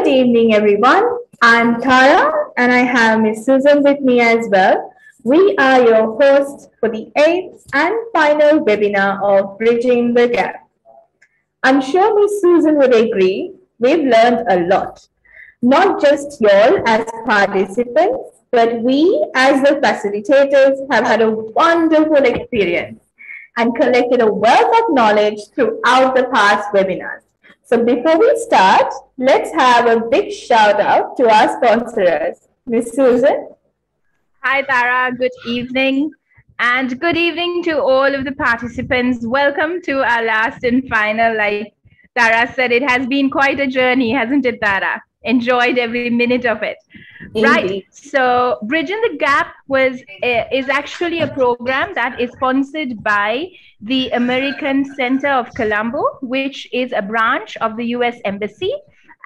Good evening, everyone. I'm Tara, and I have Miss Susan with me as well. We are your hosts for the eighth and final webinar of Bridging the Gap. I'm sure Miss Susan would agree, we've learned a lot. Not just y'all as participants, but we as the facilitators have had a wonderful experience and collected a wealth of knowledge throughout the past webinars. So before we start, let's have a big shout out to our sponsors. Miss Susan. Hi, Tara. Good evening. And good evening to all of the participants. Welcome to our last and final. Like Tara said, it has been quite a journey, hasn't it, Tara? Enjoyed every minute of it. Indeed. Right. So Bridging the Gap is actually a program that is sponsored by the American Center of Colombo, which is a branch of the US Embassy.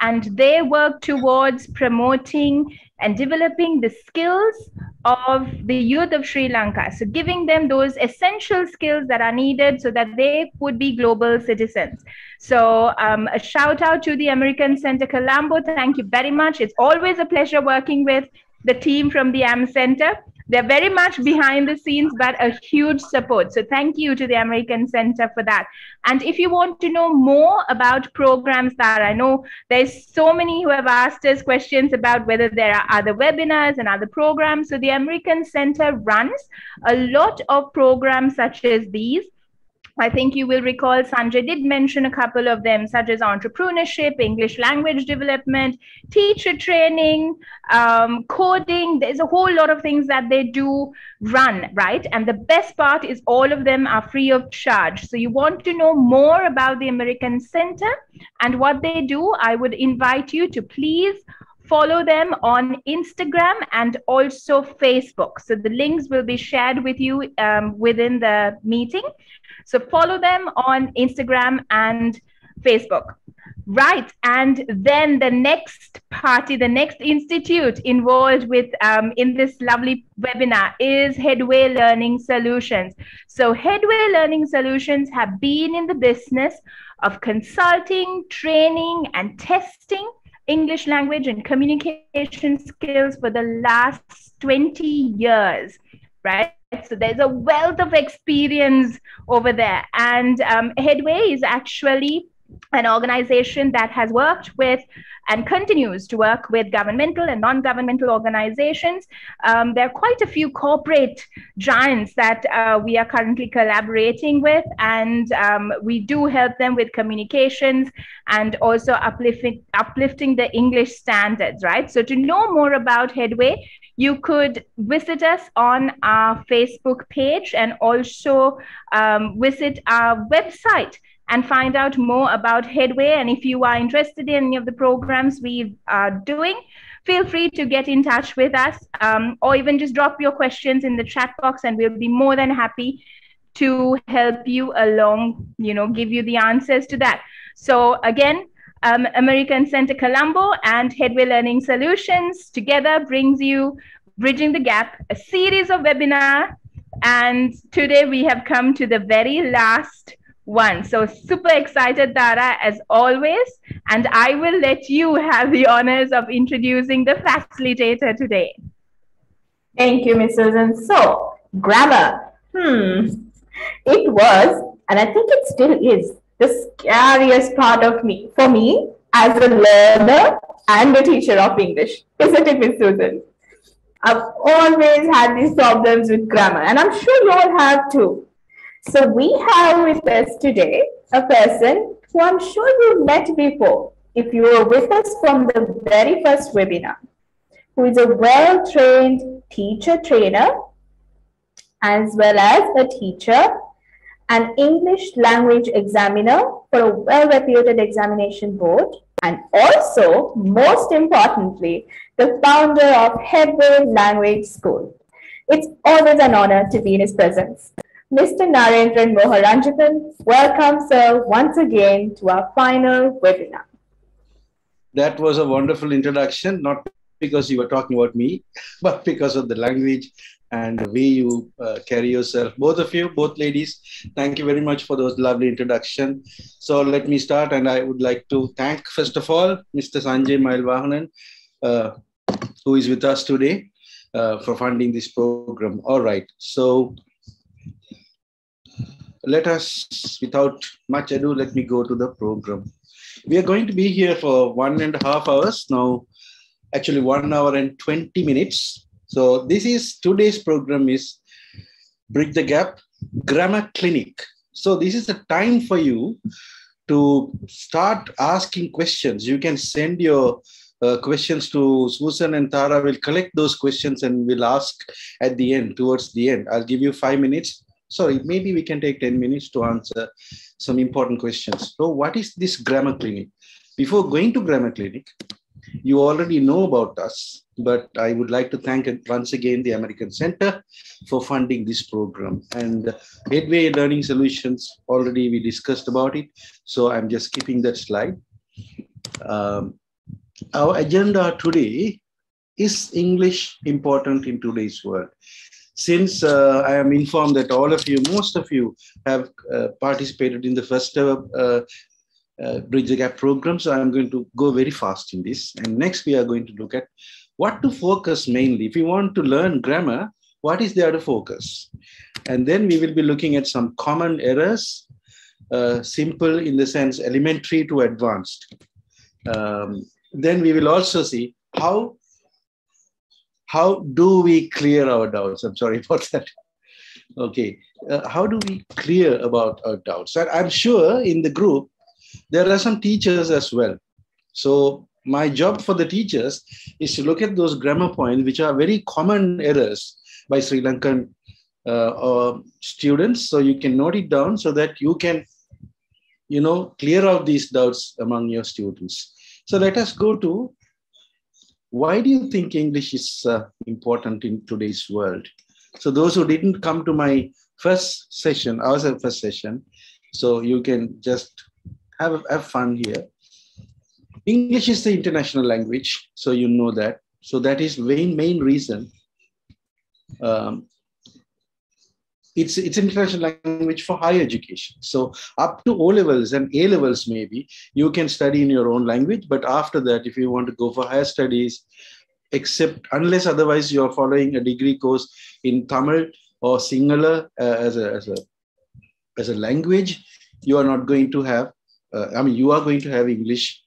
And they work towards promoting and developing the skills of the youth of Sri Lanka. So giving them those essential skills that are needed so that they would be global citizens. So a shout out to the American Center Colombo. Thank you very much. It's always a pleasure working with the team from the AM Center. They're very much behind the scenes, but a huge support. So thank you to the American Center for that. And if you want to know more about programs that I know there's so many who have asked us questions about whether there are other webinars and other programs. So the American Center runs a lot of programs such as these. I think you will recall Sanjay did mention a couple of them, such as entrepreneurship, English language development, teacher training, coding. There's a whole lot of things that they do run, right? And the best part is all of them are free of charge. So you want to know more about the American Center and what they do, I would invite you to please follow them on Instagram and also Facebook. So the links will be shared with you within the meeting. So follow them on Instagram and Facebook. Right. And then the next party, the next institute involved with in this lovely webinar is Headway Learning Solutions. So Headway Learning Solutions have been in the business of consulting, training, and testing English language and communication skills for the last 20 years, right? So there's a wealth of experience over there. And Headway is actually an organization that has worked with and continues to work with governmental and non-governmental organizations. There are quite a few corporate giants that we are currently collaborating with, and we do help them with communications and also uplifting the English standards, right? So to know more about Headway, you could visit us on our Facebook page and also visit our website and find out more about Headway. And if you are interested in any of the programs we are doing, feel free to get in touch with us or even just drop your questions in the chat box and we'll be more than happy to help you along, give you the answers to that. So again, American Center Colombo and Headway Learning Solutions together brings you Bridging the Gap, a series of webinars. And today we have come to the very last one. So super excited, Tara, as always. And I will let you have the honors of introducing the facilitator today. Thank you, Miss Susan. So, grammar. It was, and I think it still is, the scariest part of for me as a learner and a teacher of English. Isn't it, Miss Susan? I've always had these problems with grammar, and I'm sure you all have too. So we have with us today a person who I'm sure you've met before if you were with us from the very first webinar, who is a well-trained teacher trainer as well as a teacher, an English language examiner for a well-reputed examination board, and also, most importantly, the founder of Headway Language School. It's always an honor to be in his presence. Mr. Naaren Moharanjithan, welcome, sir, once again to our final webinar. That was a wonderful introduction, not because you were talking about me, but because of the language and the way you carry yourself. Both of you, both ladies, thank you very much for those lovely introduction. So let me start, and I would like to thank, first of all, Mr. Sanjay Mailvahanan, uh, who is with us today for funding this program. All right, so let us, without much ado, let me go to the program. We are going to be here for 1.5 hours now, actually 1 hour and 20 minutes. So this is today's program is Bridge the Gap Grammar Clinic. So this is the time for you to start asking questions. You can send your questions to Susan, and Tara will collect those questions and will ask at the end, towards the end. I'll give you 5 minutes. Sorry, maybe we can take 10 minutes to answer some important questions. So what is this grammar clinic? Before going to grammar clinic, you already know about us, but I would like to thank once again the American Center for funding this program. And Headway Learning Solutions, already we discussed about it. So I'm just skipping that slide. Our agenda today is English important in today's world. Since I am informed that all of you, most of you have participated in the first ever Bridge the Gap program, so I'm going to go very fast in this. And next we are going to look at what to focus mainly. If you want to learn grammar, what is there to focus? And then we will be looking at some common errors, simple in the sense elementary to advanced. Then we will also see how do we clear our doubts? I'm sorry about that. Okay, how do we clear about our doubts? And I'm sure in the group, there are some teachers as well. So my job for the teachers is to look at those grammar points, which are very common errors by Sri Lankan students. So you can note it down so that you can, clear out these doubts among your students. So let us go to, why do you think English is important in today's world? So those who didn't come to my first session, our first session, so you can just have fun here. English is the international language, so you know that. So that is main reason. It's international language for higher education. So up to O levels and A levels, maybe you can study in your own language. But after that, if you want to go for higher studies, unless otherwise you're following a degree course in Tamil or Sinhala as a language, you are not going to have. You are going to have English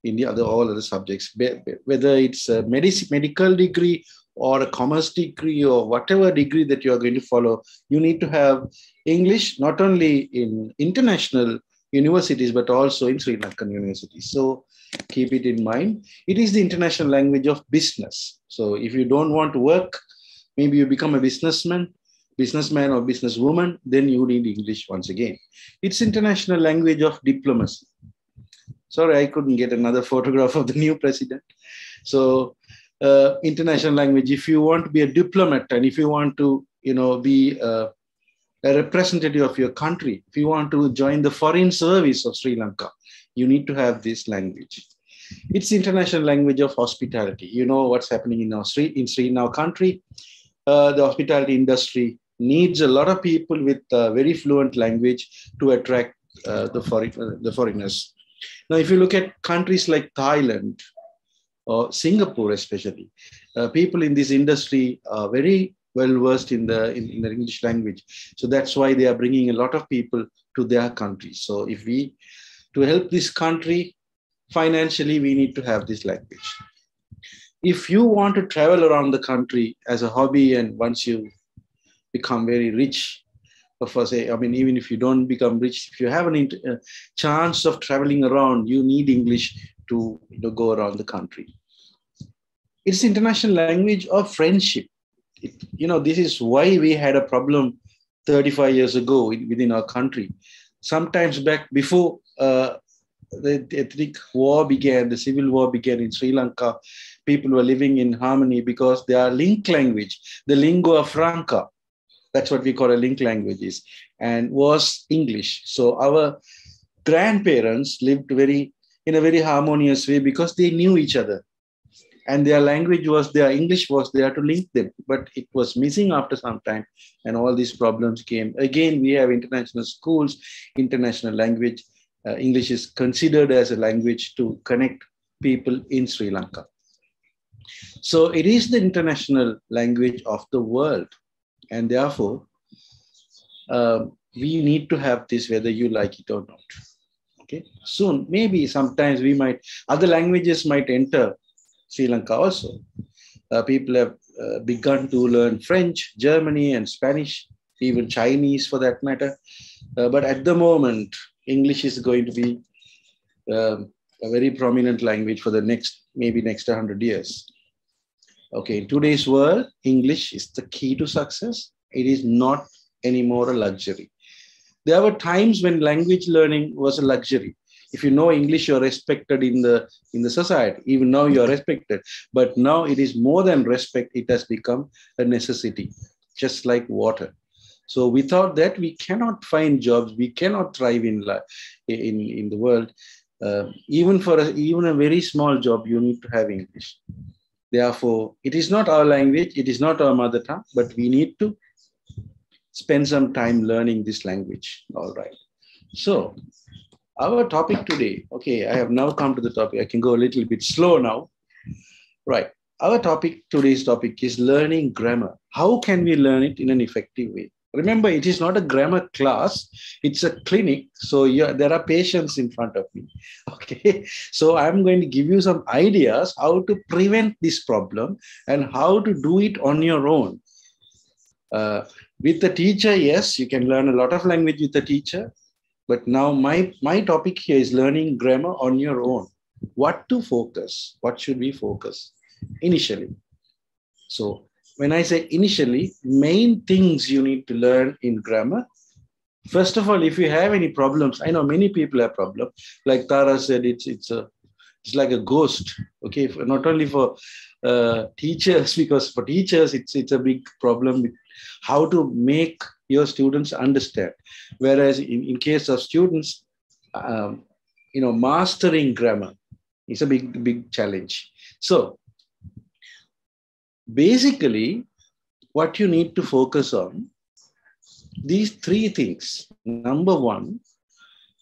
in all other subjects, whether it's a medical degree or a commerce degree or whatever degree that you are going to follow, you need to have English not only in international universities, but also in Sri Lankan universities. So keep it in mind. It is the international language of business. So if you don't want to work, maybe you become a businessman or businesswoman, then you need English once again. It's international language of diplomacy. Sorry, I couldn't get another photograph of the new president. So international language, if you want to be a diplomat and if you want to, be a representative of your country, if you want to join the foreign service of Sri Lanka, you need to have this language. It's international language of hospitality. You know what's happening in our country. The hospitality industry needs a lot of people with very fluent language to attract the foreigners. Now, if you look at countries like Thailand or Singapore, especially, people in this industry are very well versed in the English language. So that's why they are bringing a lot of people to their country. So to help this country financially, we need to have this language. If you want to travel around the country as a hobby, and once you become very rich, even if you don't become rich, if you have a chance of traveling around, you need English to go around the country. It's international language of friendship. This is why we had a problem 35 years ago within our country. Sometimes back before the ethnic war began, the civil war began in Sri Lanka, people were living in harmony because their link language, the lingua franca, that's what we call a link languages, and was English. So our grandparents lived in a very harmonious way because they knew each other. and their language was their English was there to link them, but it was missing after some time, and all these problems came. Again, we have international schools, international language. English is considered as a language to connect people in Sri Lanka. So it is the international language of the world, and therefore we need to have this whether you like it or not. Okay, soon maybe sometimes we might other languages might enter Sri Lanka also. People have begun to learn French, Germany, and Spanish, even Chinese for that matter. But at the moment, English is going to be a very prominent language for the next 100 years. Okay, in today's world, English is the key to success. It is not anymore a luxury. There were times when language learning was a luxury. If you know English, you're respected in the society. Even now you're respected. But now it is more than respect. It has become a necessity, just like water. So without that, we cannot find jobs. We cannot thrive in the world. Even a very small job, you need to have English. Therefore, it is not our language. It is not our mother tongue. But we need to spend some time learning this language. All right. So our topic today, okay, I have now come to the topic. I can go a little bit slow now. Right. Our today's topic is learning grammar. How can we learn it in an effective way? Remember, it is not a grammar class. It's a clinic. So there are patients in front of me. Okay. So I'm going to give you some ideas how to prevent this problem and how to do it on your own. With the teacher, yes, you can learn a lot of language with the teacher. But now my topic here is learning grammar on your own. What to focus? What should we focus initially? So when I say initially, main things you need to learn in grammar. First of all, if you have any problems, I know many people have problems. Like Tara said, it's like a ghost. Okay, not only for teachers, because for teachers it's a big problem with how to make your students understand. Whereas in case of students, mastering grammar is a big challenge. So basically, what you need to focus on, these three things. Number one,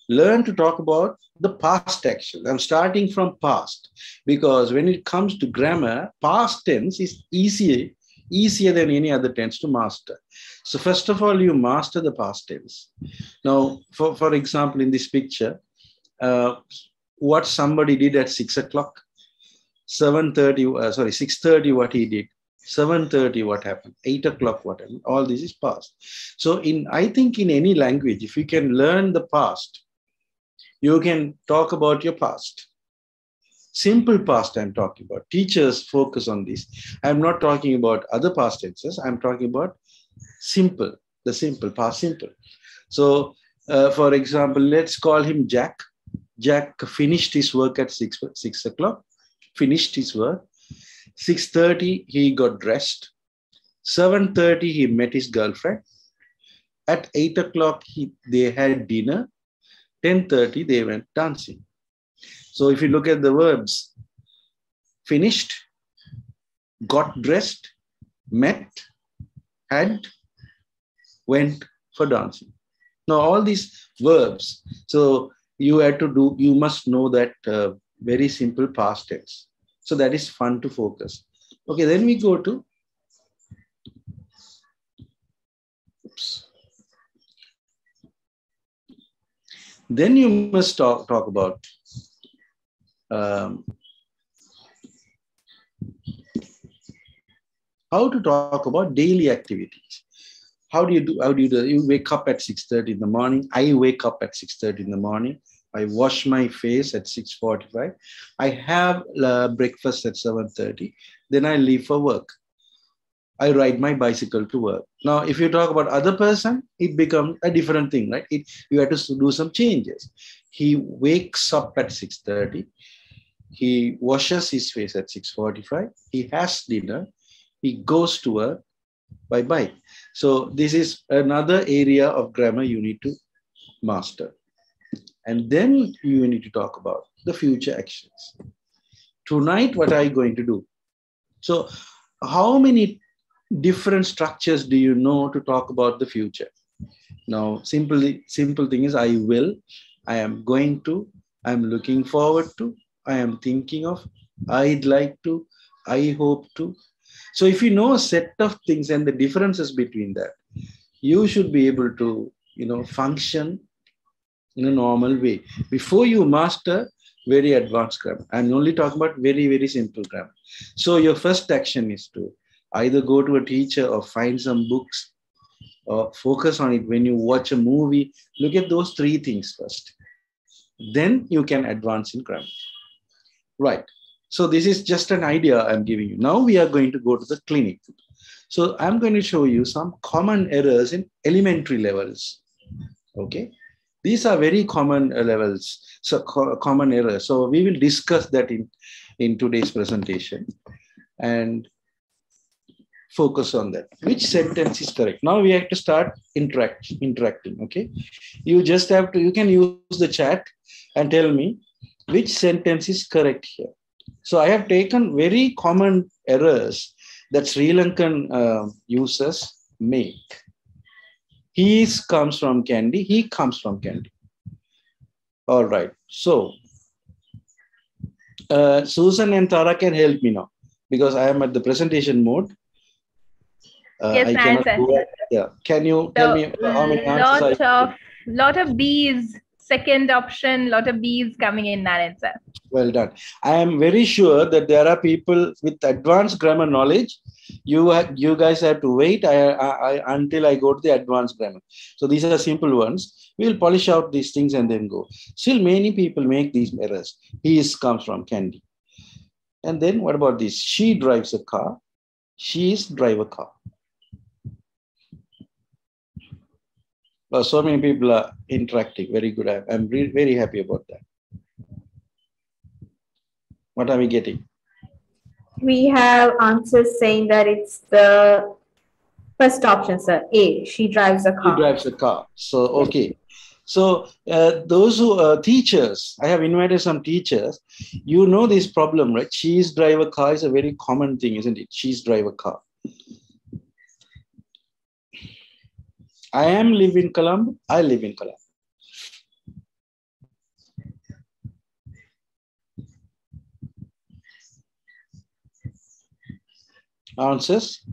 learn to talk about the past action. I'm starting from past because when it comes to grammar, past tense is easier than any other tense to master. So first of all, you master the past tense. Now, for example, in this picture, what somebody did at 6 o'clock, 6:30, what he did, 7:30, what happened, 8 o'clock, what happened, all this is past. So I think in any language, if you can learn the past, you can talk about your past. Simple past I'm talking about. Teachers focus on this. I'm not talking about other past tenses. I'm talking about simple, the simple, past simple. So, for example, let's call him Jack. Jack finished his work at 6 o'clock, finished his work. 6:30, he got dressed. 7:30, he met his girlfriend. At 8 o'clock, they had dinner. 10:30, they went dancing. So if you look at the verbs, finished, got dressed, met, had, went for dancing. Now, all these verbs, so you must know that very simple past tense. So that is fun to focus. Okay, then we go to, Then you must talk about how to talk about daily activities. How do you do? You wake up at 6:30 in the morning. I wake up at 6:30 in the morning. I wash my face at 6:45. I have breakfast at 7:30. Then I leave for work. I ride my bicycle to work. Now, if you talk about other person, it becomes a different thing, right? You have to do some changes. He wakes up at 6:30. He washes his face at 6:45. He has dinner. He goes to work by bike. So this is another area of grammar you need to master. And then you need to talk about the future actions. Tonight, what are you going to do? So how many different structures do you know to talk about the future? Now, simple thing is I will, I am going to, I'm looking forward to, I am thinking of, I'd like to, I hope to. So if you know a set of things and the differences between that, you should be able to, function in a normal way. Before you master very advanced grammar, I'm only talking about very, very simple grammar. So your first action is to either go to a teacher or find some books or focus on it. When you watch a movie, look at those three things first. Then you can advance in grammar. Right. So this is just an idea I'm giving you. Now we are going to go to the clinic. So I'm going to show you some common errors in elementary levels. Okay. These are very common levels, so common errors. So we will discuss that in today's presentation and focus on that. Which sentence is correct? Now we have to start interacting. Okay. You just have to, you can use the chat and tell me which sentence is correct here. So I have taken very common errors that Sri Lankan users make. He comes from Candy. He comes from Candy. All right. So Susan and Tara can help me now because I am at the presentation mode. Yes, I cannot do it. Yeah. Can you tell me how many answers? Lot of B's. Second option. Lot of B's coming in, Naaren sir. Well done. I am very sure that there are people with advanced grammar knowledge. You guys have to wait until I go to the advanced grammar. So these are simple ones. We'll polish out these things and then go. Still, many people make these errors. He comes from Candy. And then what about this? She drives a car. She is drive a car. Well, so many people are interacting. Very good. I'm very happy about that. What are we getting? We have answers saying that it's the first option, sir. A, she drives a car. She drives a car. So, okay. So those who teachers, I have invited some teachers. You know this problem, right? She's drive a car is a very common thing, isn't it? She's drive a car. I am live in Colombo. I live in Colombo. Answers?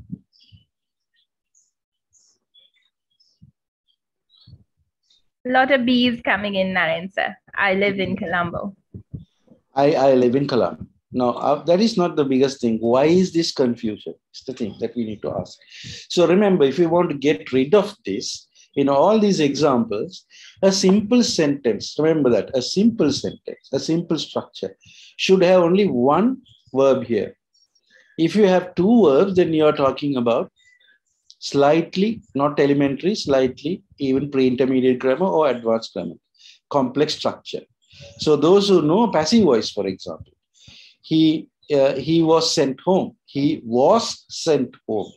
Lot of B's coming in, Naaren sir. I live in Colombo. I live in Colombo. Now, that is not the biggest thing. Why is this confusion? It's the thing that we need to ask. So remember, if you want to get rid of this, in all these examples, a simple sentence, remember that, a simple sentence, a simple structure should have only one verb here. If you have two verbs, then you are talking about slightly, not elementary, slightly, even pre-intermediate grammar or advanced grammar, complex structure. So those who know passive voice, for example, he was sent home. He was sent home.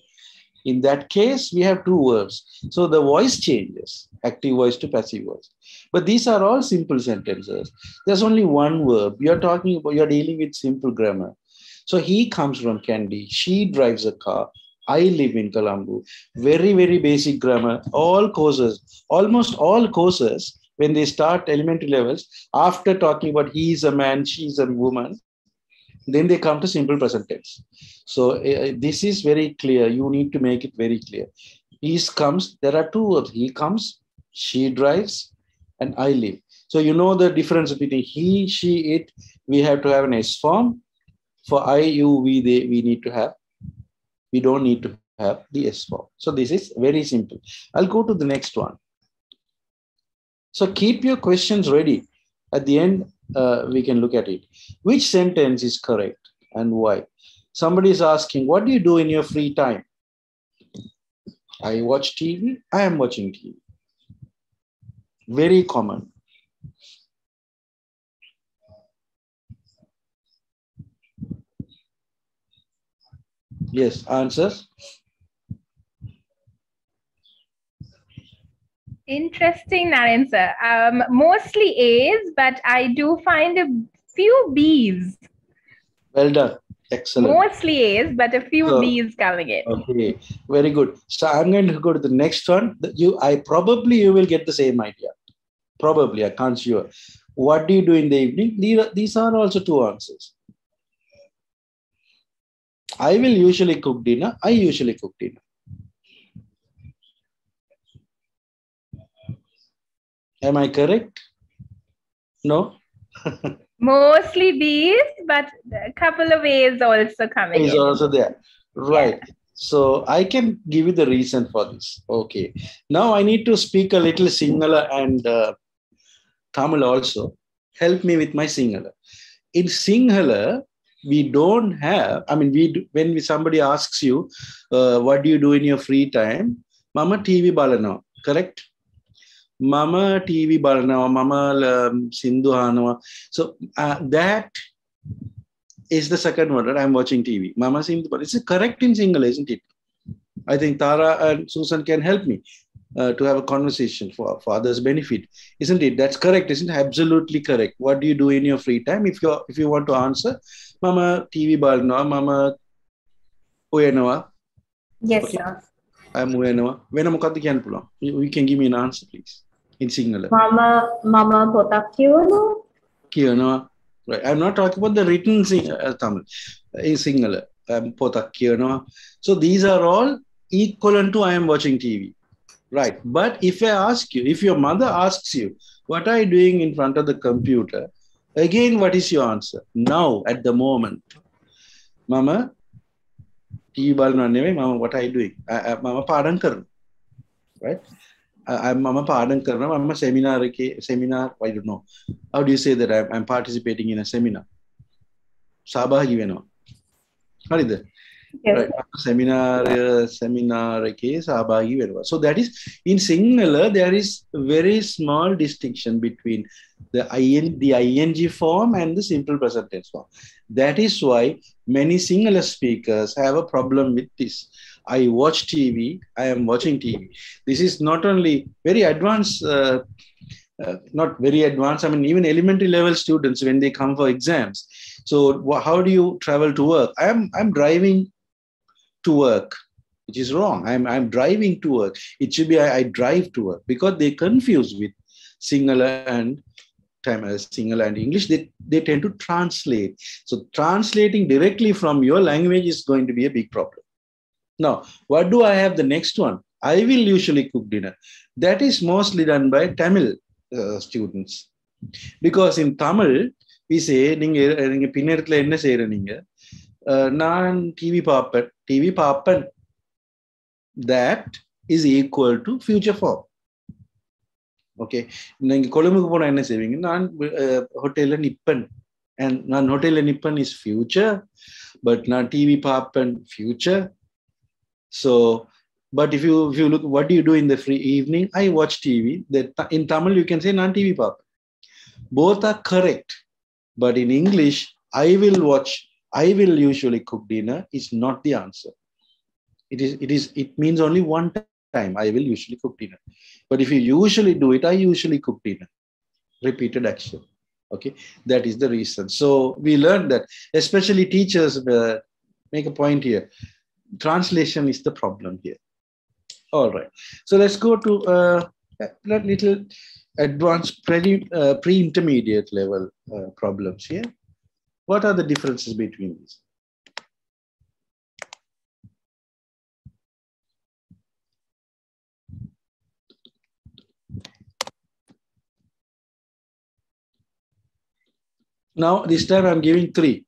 In that case, we have two verbs. So the voice changes, active voice to passive voice. But these are all simple sentences. There's only one verb. You're dealing with simple grammar. So he comes from Candy. She drives a car. I live in Colombo. Very, very basic grammar. All courses, almost all courses, when they start elementary levels, after talking about he is a man, she is a woman, then they come to simple present tense. So this is very clear. You need to make it very clear. He comes, there are two verbs. He comes, she drives, and I live. So you know the difference between he, she, it. We have to have an S form. For I, you, we, they, we don't need to have the S form. So this is very simple. I'll go to the next one. So keep your questions ready. At the end, we can look at it. Which sentence is correct and why? Somebody is asking, what do you do in your free time? I watch TV. I am watching TV. Very common. Yes, answers? Interesting, Naaren sir. Mostly A's, but I do find a few B's. Well done. Excellent. Mostly A's, but a few So, B's coming in. okay, very good. So I'm going to go to the next one. You will get the same idea. Probably, I can't sure. What do you do in the evening? These are also two answers. I will usually cook dinner. I usually cook dinner. Am I correct? No? Mostly B's, but a couple of A's also coming Is in. also there. Right. Yeah. So I can give you the reason for this. Okay. Now I need to speak a little Sinhala and Tamil also. Help me with my Sinhala. In Sinhala, we don't have, I mean, when somebody asks you, what do you do in your free time? Mama TV balano, correct? Mama TV balano, Mama Sindhu Hanwa. So that is the second one that I'm watching TV. Mama Sindhu, but it's correct in Sinhala, isn't it? I think Tara and Susan can help me to have a conversation for others' benefit, isn't it? That's correct, isn't it? Absolutely correct. What do you do in your free time? If you want to answer, Mama TV balno, Mama Uyenawa. Yes, Okay. sir. I'm Uyenawa. When I'm you can give me an answer, please, in Sinhala. Mama potak kiyono? Kiyonawa. Right. I'm not talking about the written Tamil. In Sinhala. Potak kiyonawa. So these are all equivalent to I am watching TV. Right. But if I ask you, if your mother asks you, what are you doing in front of the computer? Again, what is your answer? Now, at the moment. Mama, Mama, what are you doing? Mama, pardon karna. Right? Mama, pardon karna. Mama, seminar, I don't know. How do you say that I'm participating in a seminar? Sabahagi veno. How is that? Yes. Right. Seminar ke sabahagi venwa. So that is in Sinhala there is a very small distinction between the ing form and the simple present tense form. That is why many Sinhala speakers have a problem with this. I watch TV. I am watching TV. This is not only very advanced. Not very advanced. I mean, even elementary level students when they come for exams. So how do you travel to work? I'm driving to work, which is wrong. I'm driving to work. It should be I drive to work, because they confuse with Sinhala and Sinhala and English. They tend to translate. So translating directly from your language is going to be a big problem. Now, what do I have the next one? I will usually cook dinner. That is mostly done by Tamil students. Because in Tamil, we say, நான் TV பார்ப்பேன். That is equal to future form. Okay. நீங்க கொழும்புக்கு போனா என்ன செய்வீங்க? நான் ஹோட்டல்ல நிப்பேன். And நான் ஹோட்டல்ல நிப்பேன் is future, but நான் TV பார்ப்பேன் future. So, but if you look, what do you do in the free evening? I watch TV. In Tamil, you can say நான் TV பார்ப்பேன். Both are correct, but in English, I will usually cook dinner is not the answer. It means only one time. I will usually cook dinner. But if you usually do it, I usually cook dinner. Repeated action. Okay, that is the reason. So we learned that, especially teachers make a point here. Translation is the problem here. All right. So let's go to a little advanced pre-intermediate level problems here. What are the differences between these? Now, this time I'm giving 3.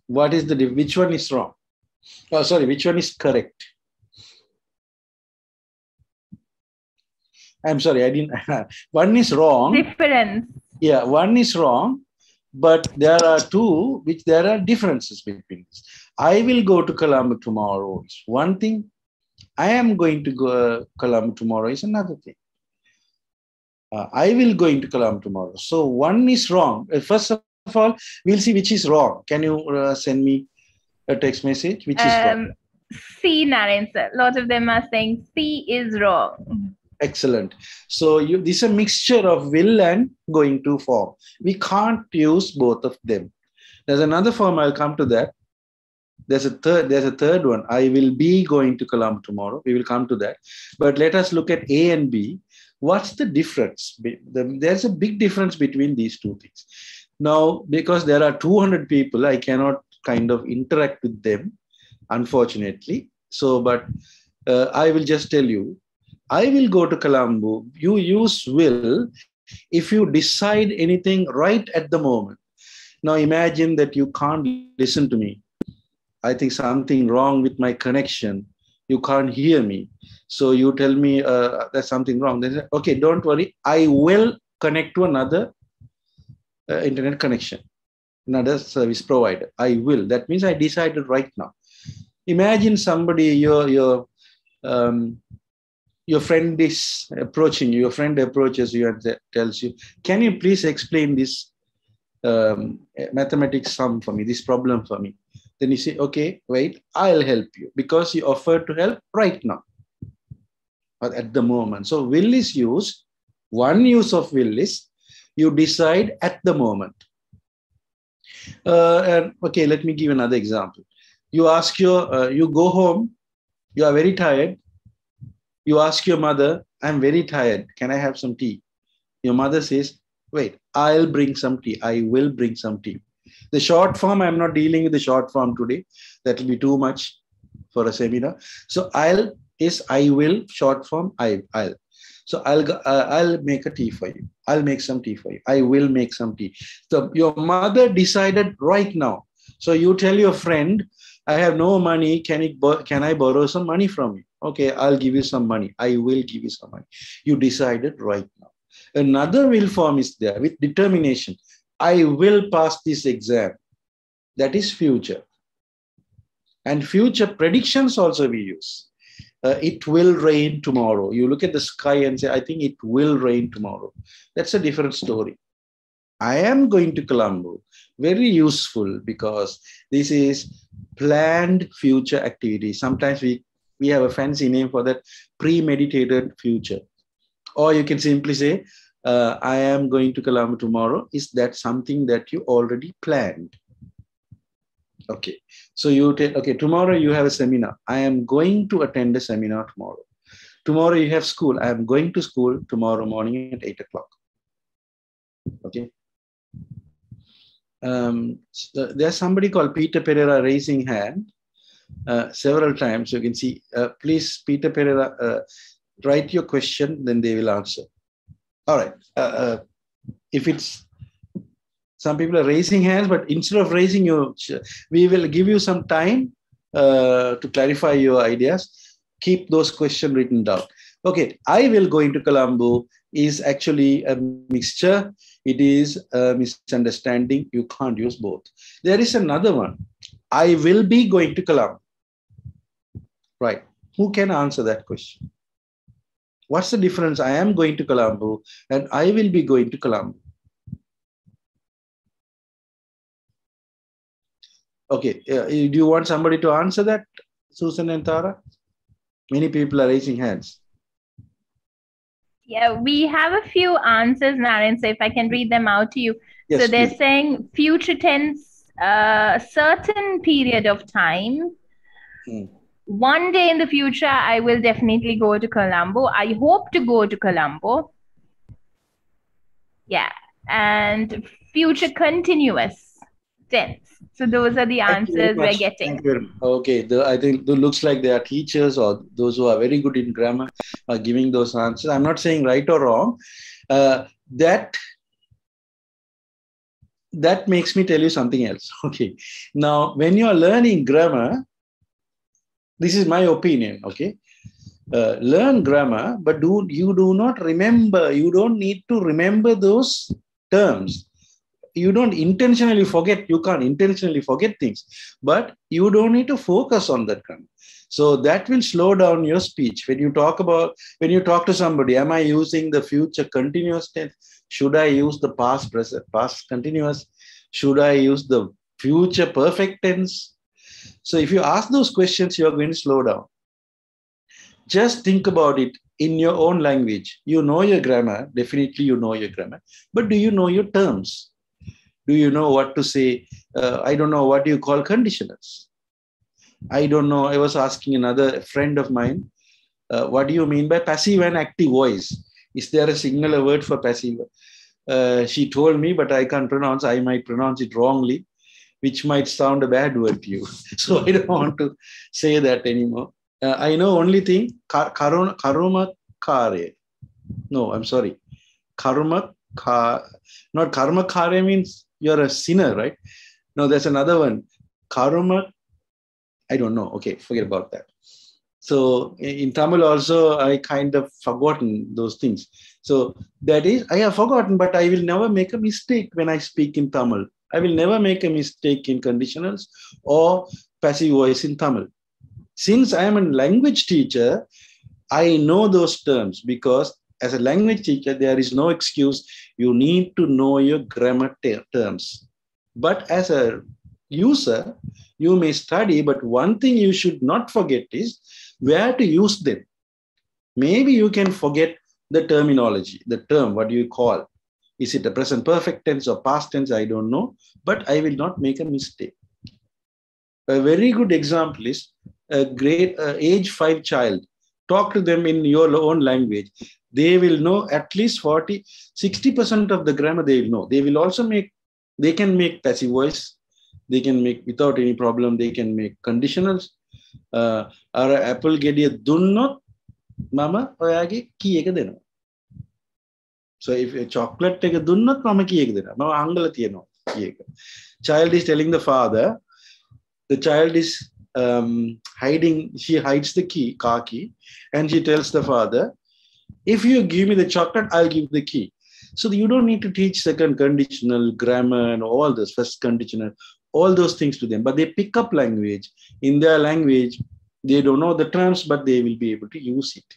What is which one is wrong? Oh, sorry, which one is correct? I'm sorry, I didn't. One is wrong. Difference. Yeah, one is wrong, but there are 2 which there are differences between this. I will go to Colombo tomorrow is one thing. I am going to go Colombo tomorrow is another thing. I will go into Colombo tomorrow. So one is wrong. First of all, we'll see which is wrong. Can you send me a text message? Which is wrong? C, Naaren, sir. A lot of them are saying C is wrong. Excellent. So this is a mixture of will and going to form. We can't use both of them. There's another form, I'll come to that. There's a third one. I will be going to Colombo tomorrow. We will come to that. But let us look at A and B. What's the difference? There's a big difference between these two things. Now, because there are 200 people, I cannot kind of interact with them, unfortunately. So, but I will just tell you, I will go to Colombo. You use will if you decide anything right at the moment. Now, imagine that you can't listen to me. I think something wrong with my connection. You can't hear me. So you tell me there's something wrong. Then say, okay, don't worry. I will connect to another internet connection, another service provider. I will. That means I decided right now. Imagine somebody, your friend is approaching you. Your friend approaches you and tells you, can you please explain this mathematics sum for me, this problem for me? Then you say, okay, wait, I'll help you, because you offered to help right now or at the moment. So will is used. One use of will is you decide at the moment. Okay, let me give another example. You ask you go home, you are very tired. You ask your mother, I'm very tired. Can I have some tea? Your mother says, wait, I'll bring some tea. I will bring some tea. The short form, I'm not dealing with the short form today. That will be too much for a seminar. So I'll is I will, short form, I'll. So I'll make a tea for you. I'll make some tea for you. I will make some tea. So your mother decided right now. So you tell your friend, I have no money. Can I borrow some money from you? Okay, I'll give you some money. I will give you some money. You decided right now. Another will form is there with determination. I will pass this exam. That is future. And future predictions also we use. It will rain tomorrow. You look at the sky and say, I think it will rain tomorrow. That's a different story. I am going to Colombo. Very useful because this is planned future activity. Sometimes we have a fancy name for that, premeditated future. Or you can simply say, I am going to Colombo tomorrow. Is that something that you already planned? Okay. So you take, okay, tomorrow you have a seminar. I am going to attend a seminar tomorrow. Tomorrow you have school. I am going to school tomorrow morning at 8 o'clock. Okay. So there's somebody called Peter Pereira raising hand several times. You can see, please, Peter Pereira, write your question, then they will answer. All right. If it's, some people are raising hands, but instead of raising you, we will give you some time to clarify your ideas. Keep those questions written down. Okay, I will go into Colombo is actually a mixture. It is a misunderstanding. You can't use both. There is another one. I will be going to Colombo. Right. Who can answer that question? What's the difference? I am going to Colombo and I will be going to Colombo. Okay. Do you want somebody to answer that, Susan and Tara? Many people are raising hands. Yeah, we have a few answers, Naaren, so if I can read them out to you. Yes, so they're please. saying future tense, certain period of time. One day in the future, I will definitely go to Colombo. I hope to go to Colombo. Yeah, and future continuous tense. So those are the answers we're getting. Thank you very much. Okay, I think it looks like they are teachers or those who are very good in grammar are giving those answers. I'm not saying right or wrong. That makes me tell you something else. Okay, now when you are learning grammar, this is my opinion. Okay, learn grammar, but you do not remember. You don't need to remember those terms. You don't intentionally forget. You can't intentionally forget things, but you don't need to focus on that grammar. So that will slow down your speech. When you talk to somebody, am I using the future continuous tense? Should I use the past continuous? Should I use the future perfect tense? So if you ask those questions, you're going to slow down. Just think about it in your own language. You know your grammar. Definitely you know your grammar. But do you know your terms? Do you know what to say? I don't know, what do you call conditionals? I don't know. I was asking another friend of mine, what do you mean by passive and active voice? Is there a singular word for passive? She told me, but I can't pronounce. I might pronounce it wrongly, which might sound a bad word to you. So I don't want to say that anymore. I know only thing, karuma kare. No, I'm sorry. Karma, not karma kare means you're a sinner, right? No, there's another one. Karma, I don't know. Okay, forget about that. So in Tamil also, I kind of forgotten those things. So that is, I have forgotten, but I will never make a mistake when I speak in Tamil. I will never make a mistake in conditionals or passive voice in Tamil. Since I am a language teacher, I know those terms because as a language teacher, there is no excuse. You need to know your grammar terms. But as a user, you may study, but one thing you should not forget is where to use them. Maybe you can forget the terminology, the term, what do you call? Is it a present perfect tense or past tense? I don't know, but I will not make a mistake. A very good example is a great age 5 child. Talk to them in your own language. They will know at least 60% of the grammar they will know. They will also they can make passive voice. They can make, without any problem, they can make conditionals. Apple gediya dunnot mama oyage kiyeka denawa. So if a chocolate එක දුන්නොත් මම කීයක දෙනවා. මම අංගල තියනවා කීයක. Child is telling the father, the child is hiding, she hides the car key, and she tells the father, if you give me the chocolate, I'll give the key. So you don't need to teach second conditional, grammar, and all this, first conditional, all those things to them. But they pick up language. In their language, they don't know the terms, but they will be able to use it.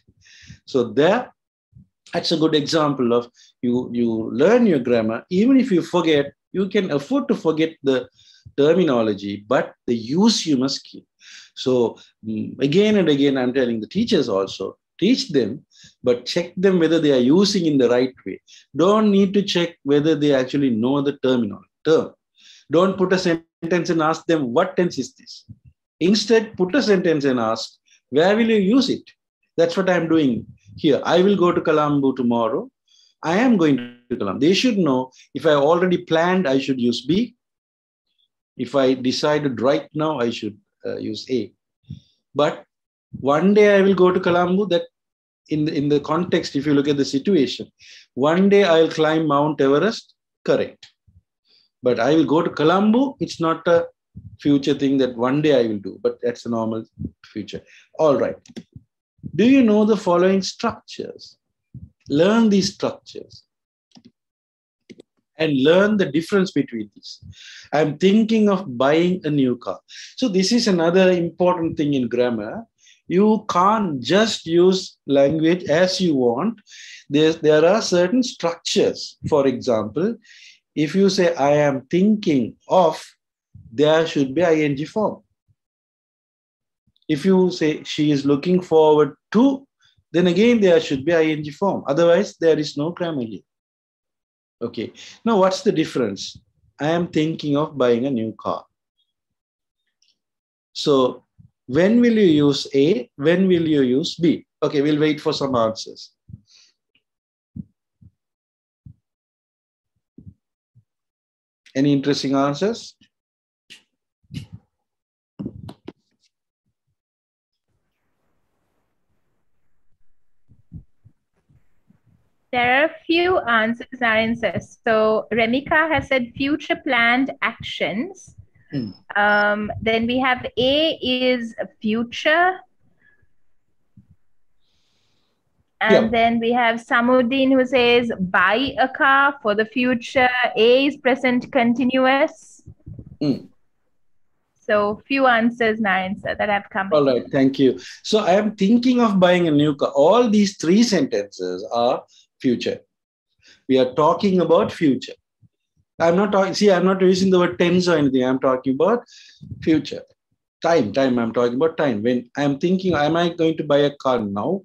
So that's a good example of you learn your grammar. Even if you forget, you can afford to forget the terminology, but the use you must keep. So again and again, I'm telling the teachers also, teach them, but check them whether they are using in the right way. Don't need to check whether they actually know the term. Don't put a sentence and ask them, what tense is this? Instead, put a sentence and ask, where will you use it? That's what I'm doing here. I will go to Colombo tomorrow. I am going to Colombo. They should know, if I already planned, I should use B. If I decided right now, I should use A. But one day I will go to Colombo. That in the context, if you look at the situation, one day I'll climb Mount Everest, correct. But I will go to Colombo. It's not a future thing that one day I will do, but that's a normal future. All right. Do you know the following structures? Learn these structures and learn the difference between these. I'm thinking of buying a new car. So this is another important thing in grammar. You can't just use language as you want. There are certain structures. For example, if you say, I am thinking of, there should be ing form. If you say, she is looking forward to, then again, there should be ing form. Otherwise, there is no grammar here. Okay. Now, what's the difference? I am thinking of buying a new car. So, when will you use A? When will you use B? Okay, we'll wait for some answers. Any interesting answers? There are a few answers, Naaren says. So Remika has said future planned actions. Then we have A is future. And then we have Samudin who says buy a car for the future. A is present continuous. So few answers, Naaren sir, that have come. All right, thank you. So I am thinking of buying a new car. All these three sentences are future. We are talking about future. I'm not talking, see, I'm not using the word tense or anything. I'm talking about future. Time, I'm talking about time. When I'm thinking, am I going to buy a car now?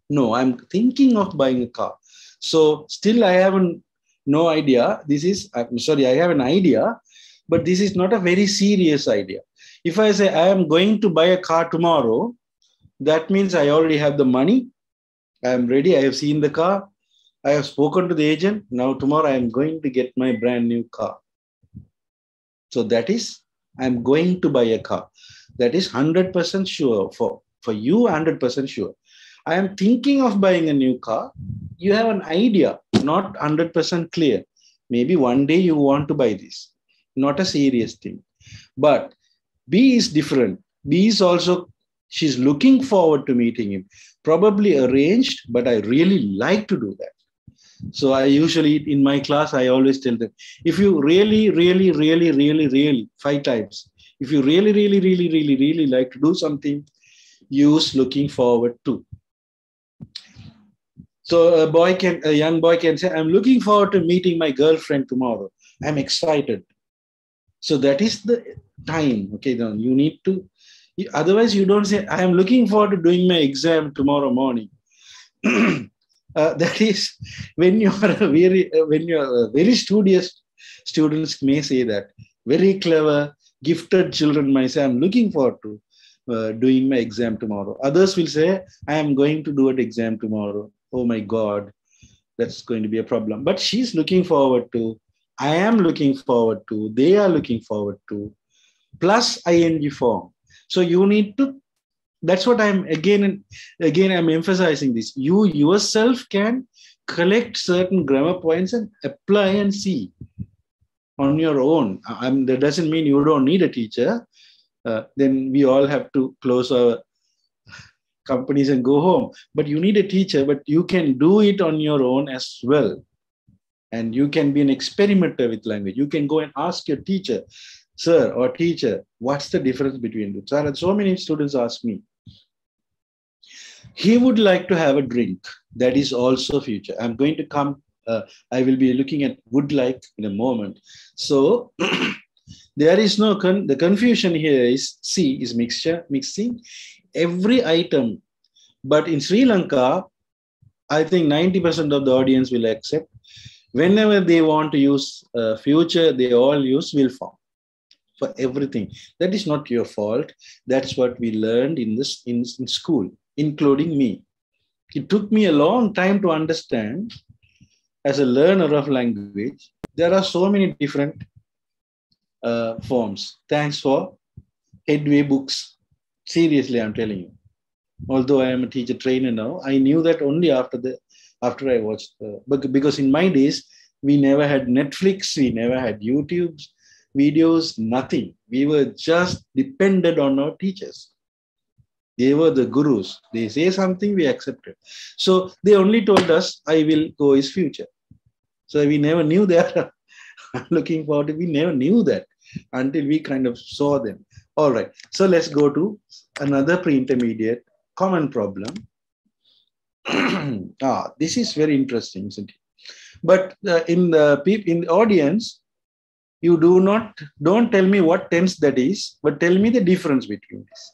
No, I'm thinking of buying a car. So still I haven't no idea. This is, I'm sorry, I have an idea, but this is not a very serious idea. If I say I am going to buy a car tomorrow, that means I already have the money. I am ready. I have seen the car. I have spoken to the agent. Now tomorrow I am going to get my brand new car. So that is, I am going to buy a car. That is 100% sure for you, 100% sure. I am thinking of buying a new car. You have an idea, not 100% clear. Maybe one day you want to buy this. Not a serious thing. But B is different. B is also, she's looking forward to meeting him. Probably arranged, but I really like to do that. So I usually, in my class, I always tell them, if you really, 5 times, if you really like to do something, use looking forward to. So a young boy can say, I'm looking forward to meeting my girlfriend tomorrow. I'm excited. So that is the time. Okay, then you need to, otherwise you don't say, I am looking forward to doing my exam tomorrow morning. That is when you are very studious students may say that. Very clever, gifted children might say, I'm looking forward to doing my exam tomorrow. Others will say, I am going to do an exam tomorrow. Oh my God, that's going to be a problem. But she's looking forward to, I am looking forward to, they are looking forward to, plus ing form. So you need to, that's what I'm again I'm emphasizing this. You yourself can collect certain grammar points and apply and see on your own. That doesn't mean you don't need a teacher. Then we all have to close our companies and go home. But you need a teacher, but you can do it on your own as well. And you can be an experimenter with language. You can go and ask your teacher, sir or teacher, what's the difference between the two? So many students ask me. He would like to have a drink. That is also future. I'm going to come. I will be looking at would like in a moment. So there is no, the confusion here is C is mixing every item. But in Sri Lanka, I think 90% of the audience will accept. Whenever they want to use future, they all use will form for everything. That is not your fault. That's what we learned in school, including me. It took me a long time to understand as a learner of language. There are so many different forms. Thanks for Headway books. Seriously, I'm telling you. Although I am a teacher trainer now, I knew that only after I watched. Because in my days, we never had Netflix, we never had YouTube videos, nothing. We were just dependent on our teachers. They were the gurus. They say something, we accepted. So they only told us, I will go is future. So we never knew that. Looking forward to, we never knew that until we kind of saw them. All right. So let's go to another pre-intermediate common problem. This is very interesting, isn't it? But in the audience, you don't tell me what tense that is, but tell me the difference between this.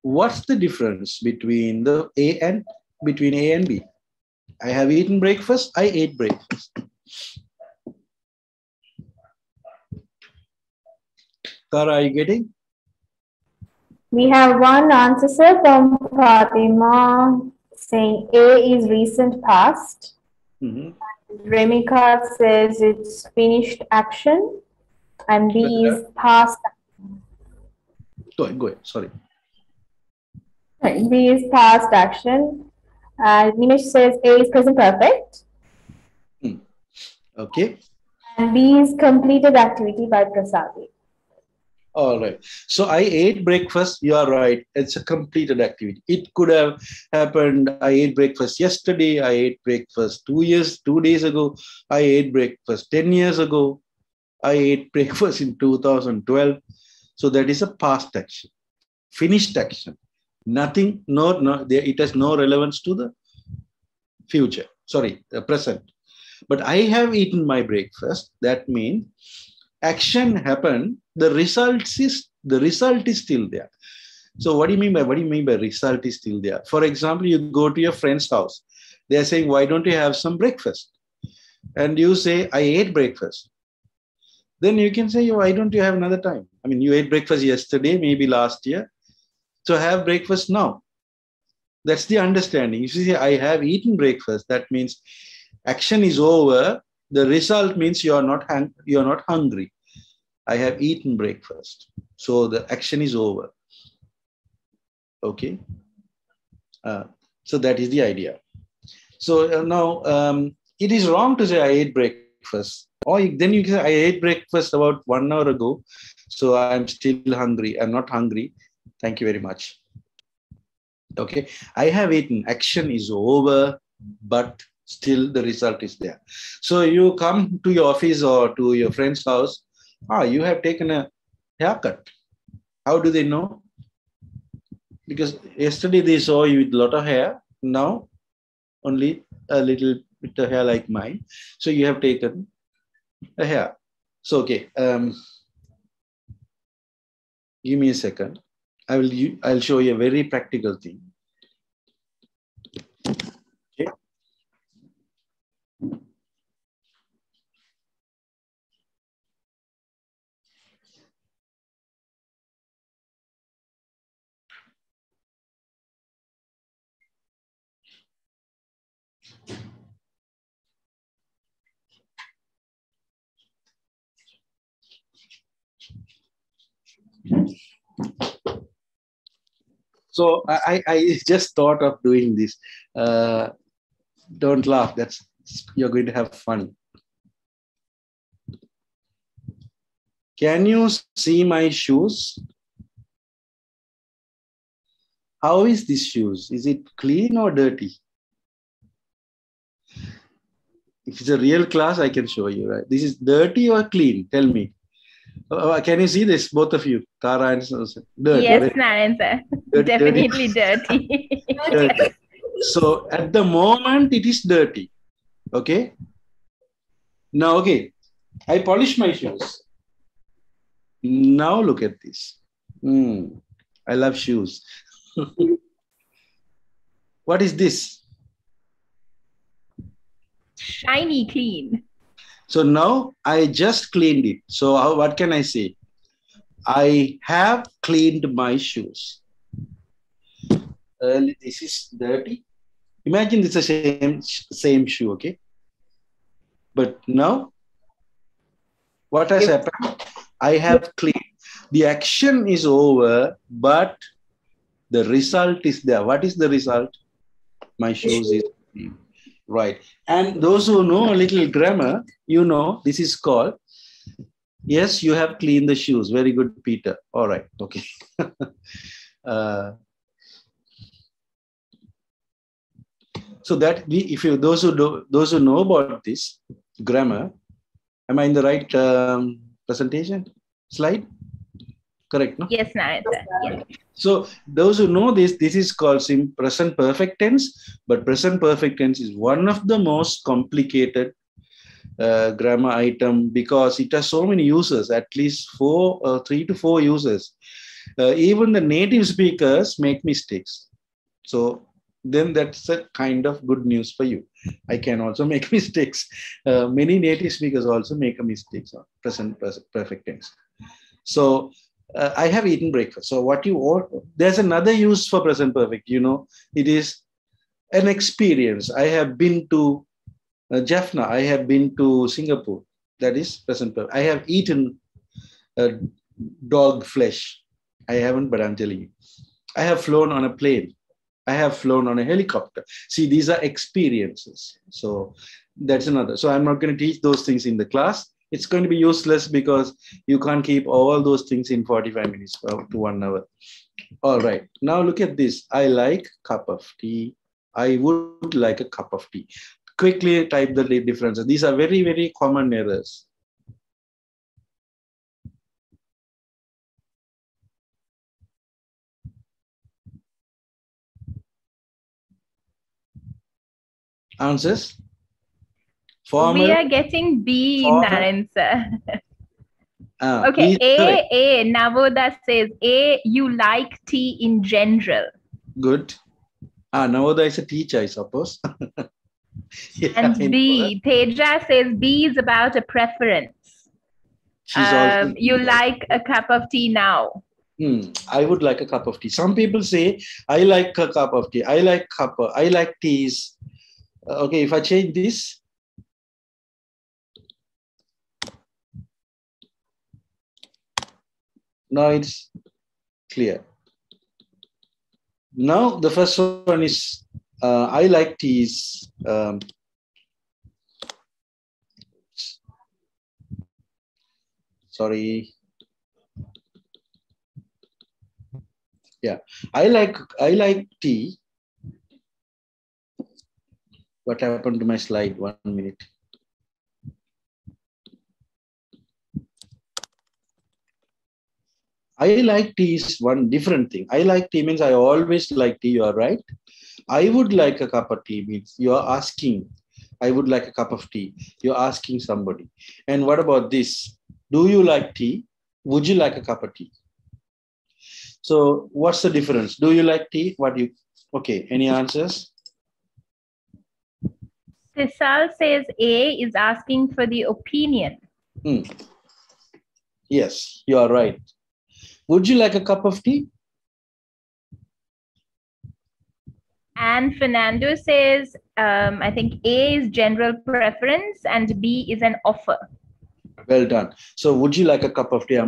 What's the difference between A and B? I have eaten breakfast. I ate breakfast. Tara, are you getting? We have one answer, sir, from Fatima saying A is recent past. Remika says it's finished action. And B is past. Go ahead. Sorry. B is past action. Nimesh says A is present perfect. Okay. And B is completed activity by Prasadi. All right. So I ate breakfast. You are right. It's a completed activity. It could have happened. I ate breakfast yesterday. I ate breakfast 2 days ago. I ate breakfast 10 years ago. I ate breakfast in 2012. So that is a past action, finished action. Nothing, it has no relevance to the future. Sorry, the present. But I have eaten my breakfast. That means action happened. The result is still there. So what do you mean by result is still there? For example, you go to your friend's house. They are saying, why don't you have some breakfast? And you say, I ate breakfast. Then you can say, why don't you have another time? I mean, you ate breakfast yesterday, maybe last year. So have breakfast now. That's the understanding. If you say, I have eaten breakfast, that means action is over. The result means you are not hungry. I have eaten breakfast. So the action is over. Okay. So that is the idea. So now it is wrong to say I ate breakfast. Or then you can say I ate breakfast about 1 hour ago. So I'm still hungry. I'm not hungry. Thank you very much. Okay. I have eaten. Action is over, but still the result is there. So you come to your office or to your friend's house. You have taken a haircut. How do they know? Because yesterday they saw you with a lot of hair. Now only a little bit of hair like mine. So you have taken a hair. So okay. Give me a second. I'll show you a very practical thing. Okay. So I just thought of doing this. Don't laugh. You're going to have fun. Can you see my shoes? How is this shoes? Is it clean or dirty? If it's a real class, I can show you. Right? This is dirty or clean? Tell me. Can you see this, both of you? Tara and dirty. Yes, Naaren sir. Definitely dirty. Dirty. So at the moment, it is dirty. Okay. Now, okay. I polish my shoes. Now look at this. I love shoes. What is this? Shiny clean. So now I just cleaned it. So what can I say? I have cleaned my shoes. This is dirty. Imagine this is the same shoe, okay? But now, what has happened? I have cleaned. The action is over, but the result is there. What is the result? My shoes is clean. Right. And those who know a little grammar, you know, this is called, yes, you have cleaned the shoes. Very good, Peter. All right. Okay. So that if you those who know about this grammar, am I in the right presentation slide? Correct, no? Yes, Naaren sir. Yes. So those who know this is called present perfect tense, but present perfect tense is one of the most complicated grammar item because it has so many users, at least 3 to 4 users. Even the native speakers make mistakes. So then that's a kind of good news for you. I can also make mistakes. Many native speakers also make a mistake on present perfect tense. So I have eaten breakfast. So there's another use for present perfect. You know, it is an experience. I have been to Jaffna. I have been to Singapore. That is present perfect. I have eaten dog flesh. I haven't, but I'm telling you. I have flown on a plane. I have flown on a helicopter. See, these are experiences. So that's another. So I'm not going to teach those things in the class. It's going to be useless because you can't keep all those things in 45 minutes to 1 hour. All right. Now look at this. I like cup of tea. I would like a cup of tea. Quickly type the differences. These are very, very common errors. Answers? Formal, we are getting B, Naaren sir. Okay, correct. Navoda says, you like tea in general. Good. Navoda is a teacher, I suppose. Yeah, I And know her. B, Teja says, B is about a preference. She's also a You teacher. like a cup of tea now. I would like a cup of tea. Some people say, I like a cup of tea. I like teas. Okay, if I change this, now it's clear. Now the first one is, I like teas. Sorry. Yeah, I like tea. What happened to my slide? 1 minute. I like tea is one different thing. I like tea means I always like tea. You are right. I would like a cup of tea means you are asking. I would like a cup of tea. You're asking somebody. And what about this? Do you like tea? Would you like a cup of tea? So what's the difference? Do you like tea? Okay, any answers? Sisal says A is asking for the opinion. Yes, you are right. Would you like a cup of tea? And Fernando says, I think A is general preference and B is an offer. Well done. So would you like a cup of tea?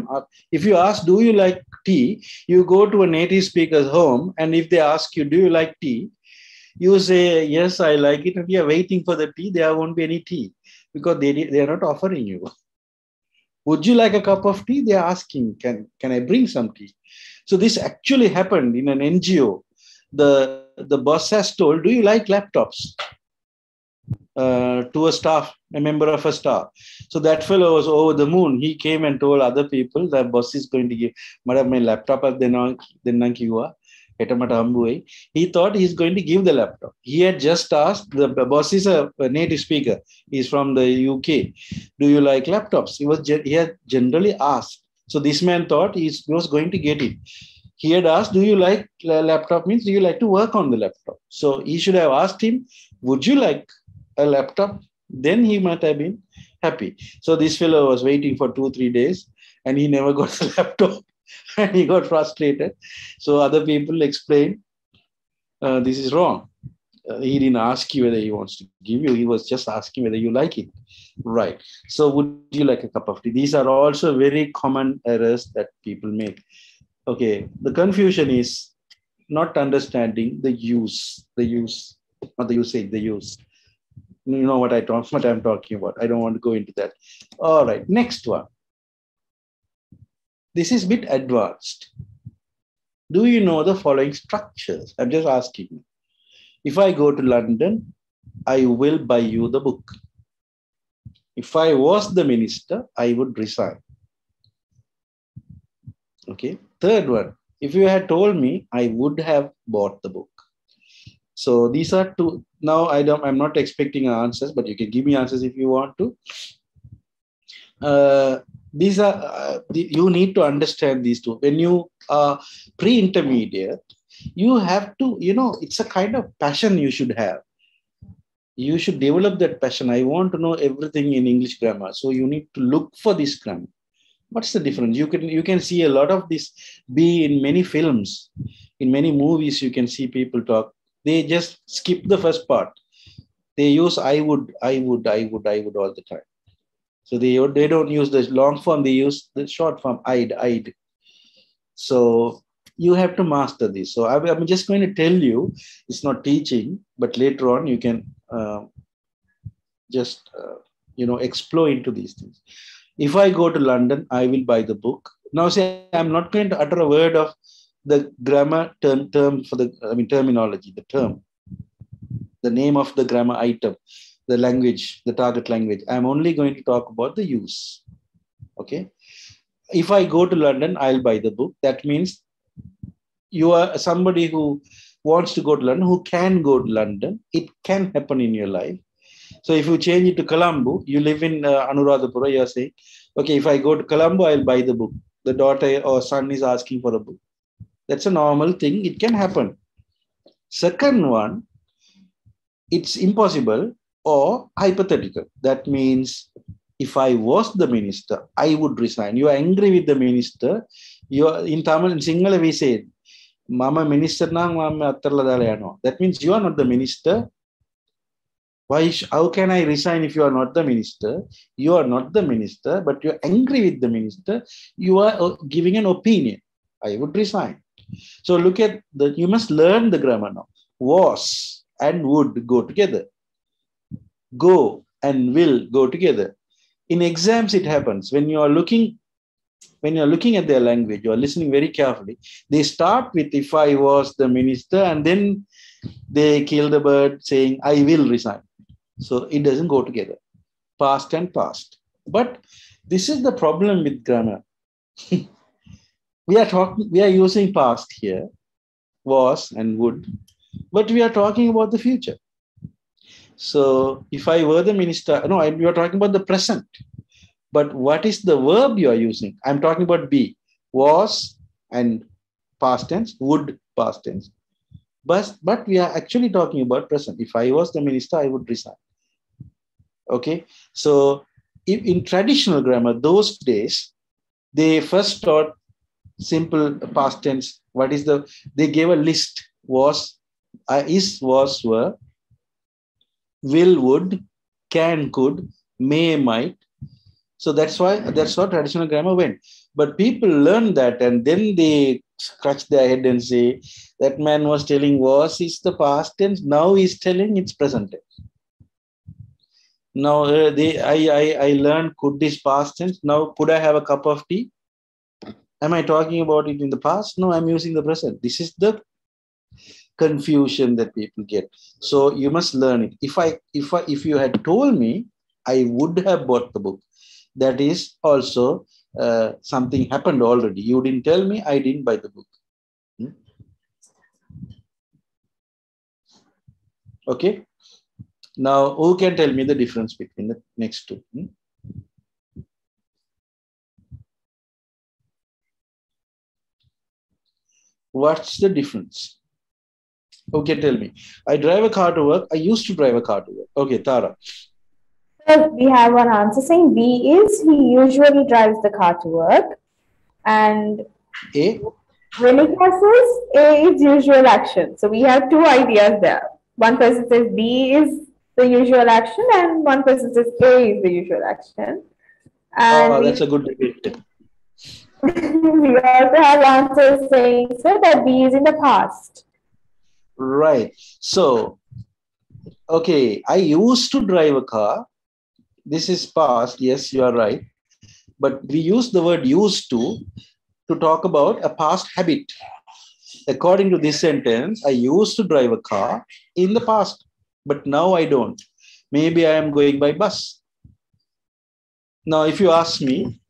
If you ask, do you like tea? You go to a native speaker's home, and if they ask you, do you like tea? You say, yes, I like it. And you are waiting for the tea. There won't be any tea because they are not offering you. Would you like a cup of tea? They are asking, can I bring some tea? So this actually happened in an NGO. The boss has told, do you like laptops? To a staff, a member of a staff. So that fellow was over the moon. He came and told other people that boss is going to give my laptop. He thought he's going to give the laptop. He had just asked, the boss is a native speaker. He's from the UK. Do you like laptops? He had generally asked. So this man thought he was going to get it. He had asked, do you like laptop? Means, do you like to work on the laptop? So he should have asked him, would you like a laptop? Then he might have been happy. So this fellow was waiting for 2-3 days and he never got the laptop and he got frustrated. So other people explained, this is wrong. He didn't ask you whether he wants to give you. He was just asking whether you like it. Right. So would you like a cup of tea? These are also very common errors that people make. Okay. The confusion is not understanding the use, not the usage, the use. You know what I'm talking about. I don't want to go into that. All right. Next one. This is a bit advanced. Do you know the following structures? I'm just asking you. If I go to London, I will buy you the book. If I was the minister, I would resign. Okay. Third one. If you had told me, I would have bought the book. So these are two. Now I'm not expecting answers, but you can give me answers if you want to. These are you need to understand these two. When you are pre-intermediate, you have to, it's a kind of passion you should have. You should develop that passion. I want to know everything in English grammar. So you need to look for this grammar. What's the difference? You can see a lot of this be in many films, in many movies. You can see people talk. They just skip the first part. They use I would all the time. So they don't use the long form. They use the short form I'd. So you have to master this. So I'm just going to tell you, it's not teaching, but later on you can just explore into these things. If I go to London, I will buy the book. Now say I'm not going to utter a word of the grammar term for the terminology, the term, the name of the grammar item, the language, the target language. I'm only going to talk about the use. Okay. If I go to London, I'll buy the book. That means you are somebody who wants to go to London, who can go to London. It can happen in your life. So if you change it to Colombo, you live in Anuradhapura, you're saying, Okay, if I go to Colombo, I'll buy the book. The daughter or son is asking for a book. That's a normal thing. It can happen. Second one, it's impossible or hypothetical. That means if I was the minister, I would resign. You are angry with the minister. You are in Tamil, in Sinhala, we say, Mama minister na mama attarla dala. That means you are not the minister. How can I resign if you are not the minister? You are not the minister, but you're angry with the minister. You are giving an opinion. I would resign. So look at you must learn the grammar now. Was and would go together. Go and will go together. In exams, it happens. When you are looking at their language, you are listening very carefully. They start with if I was the minister, and then they kill the bird saying, I will resign. So it doesn't go together. Past and past. But this is the problem with grammar. We are using past here, was and would, but we are talking about the future. So if I were the minister, no, you are talking about the present. But what is the verb you are using? I'm talking about be, was and past tense, would past tense. But we are actually talking about present. If I was the minister, I would resign. Okay, so in traditional grammar, those days, they first taught simple past tense. They gave a list: was, is, was, were, will, would, can, could, may, might. So that's how traditional grammar went. But people learned that, and then they scratch their head and say, that man was telling was is the past tense. Now he's telling it's present tense. Now I learned could is past tense. Now could I have a cup of tea? Am I talking about it in the past? No, I'm using the present. This is the confusion that people get. So you must learn it. If you had told me, I would have bought the book. That is also something happened already. You didn't tell me, I didn't buy the book. Okay. Now, who can tell me the difference between the next two? What's the difference? Who can tell me? I drive a car to work. I used to drive a car to work. Okay, Tara. So we have one answer saying B is he usually drives the car to work. And A? Renika says A is usual action. So we have two ideas there. One person says B is the usual action, and one person says A is the usual action. And that's a good debate. We also have answers saying that B is in the past. Right. So, okay, I used to drive a car. This is past. Yes, you are right. But we use the word used to talk about a past habit. According to this sentence, I used to drive a car in the past, but now I don't. Maybe I am going by bus. Now, if you ask me,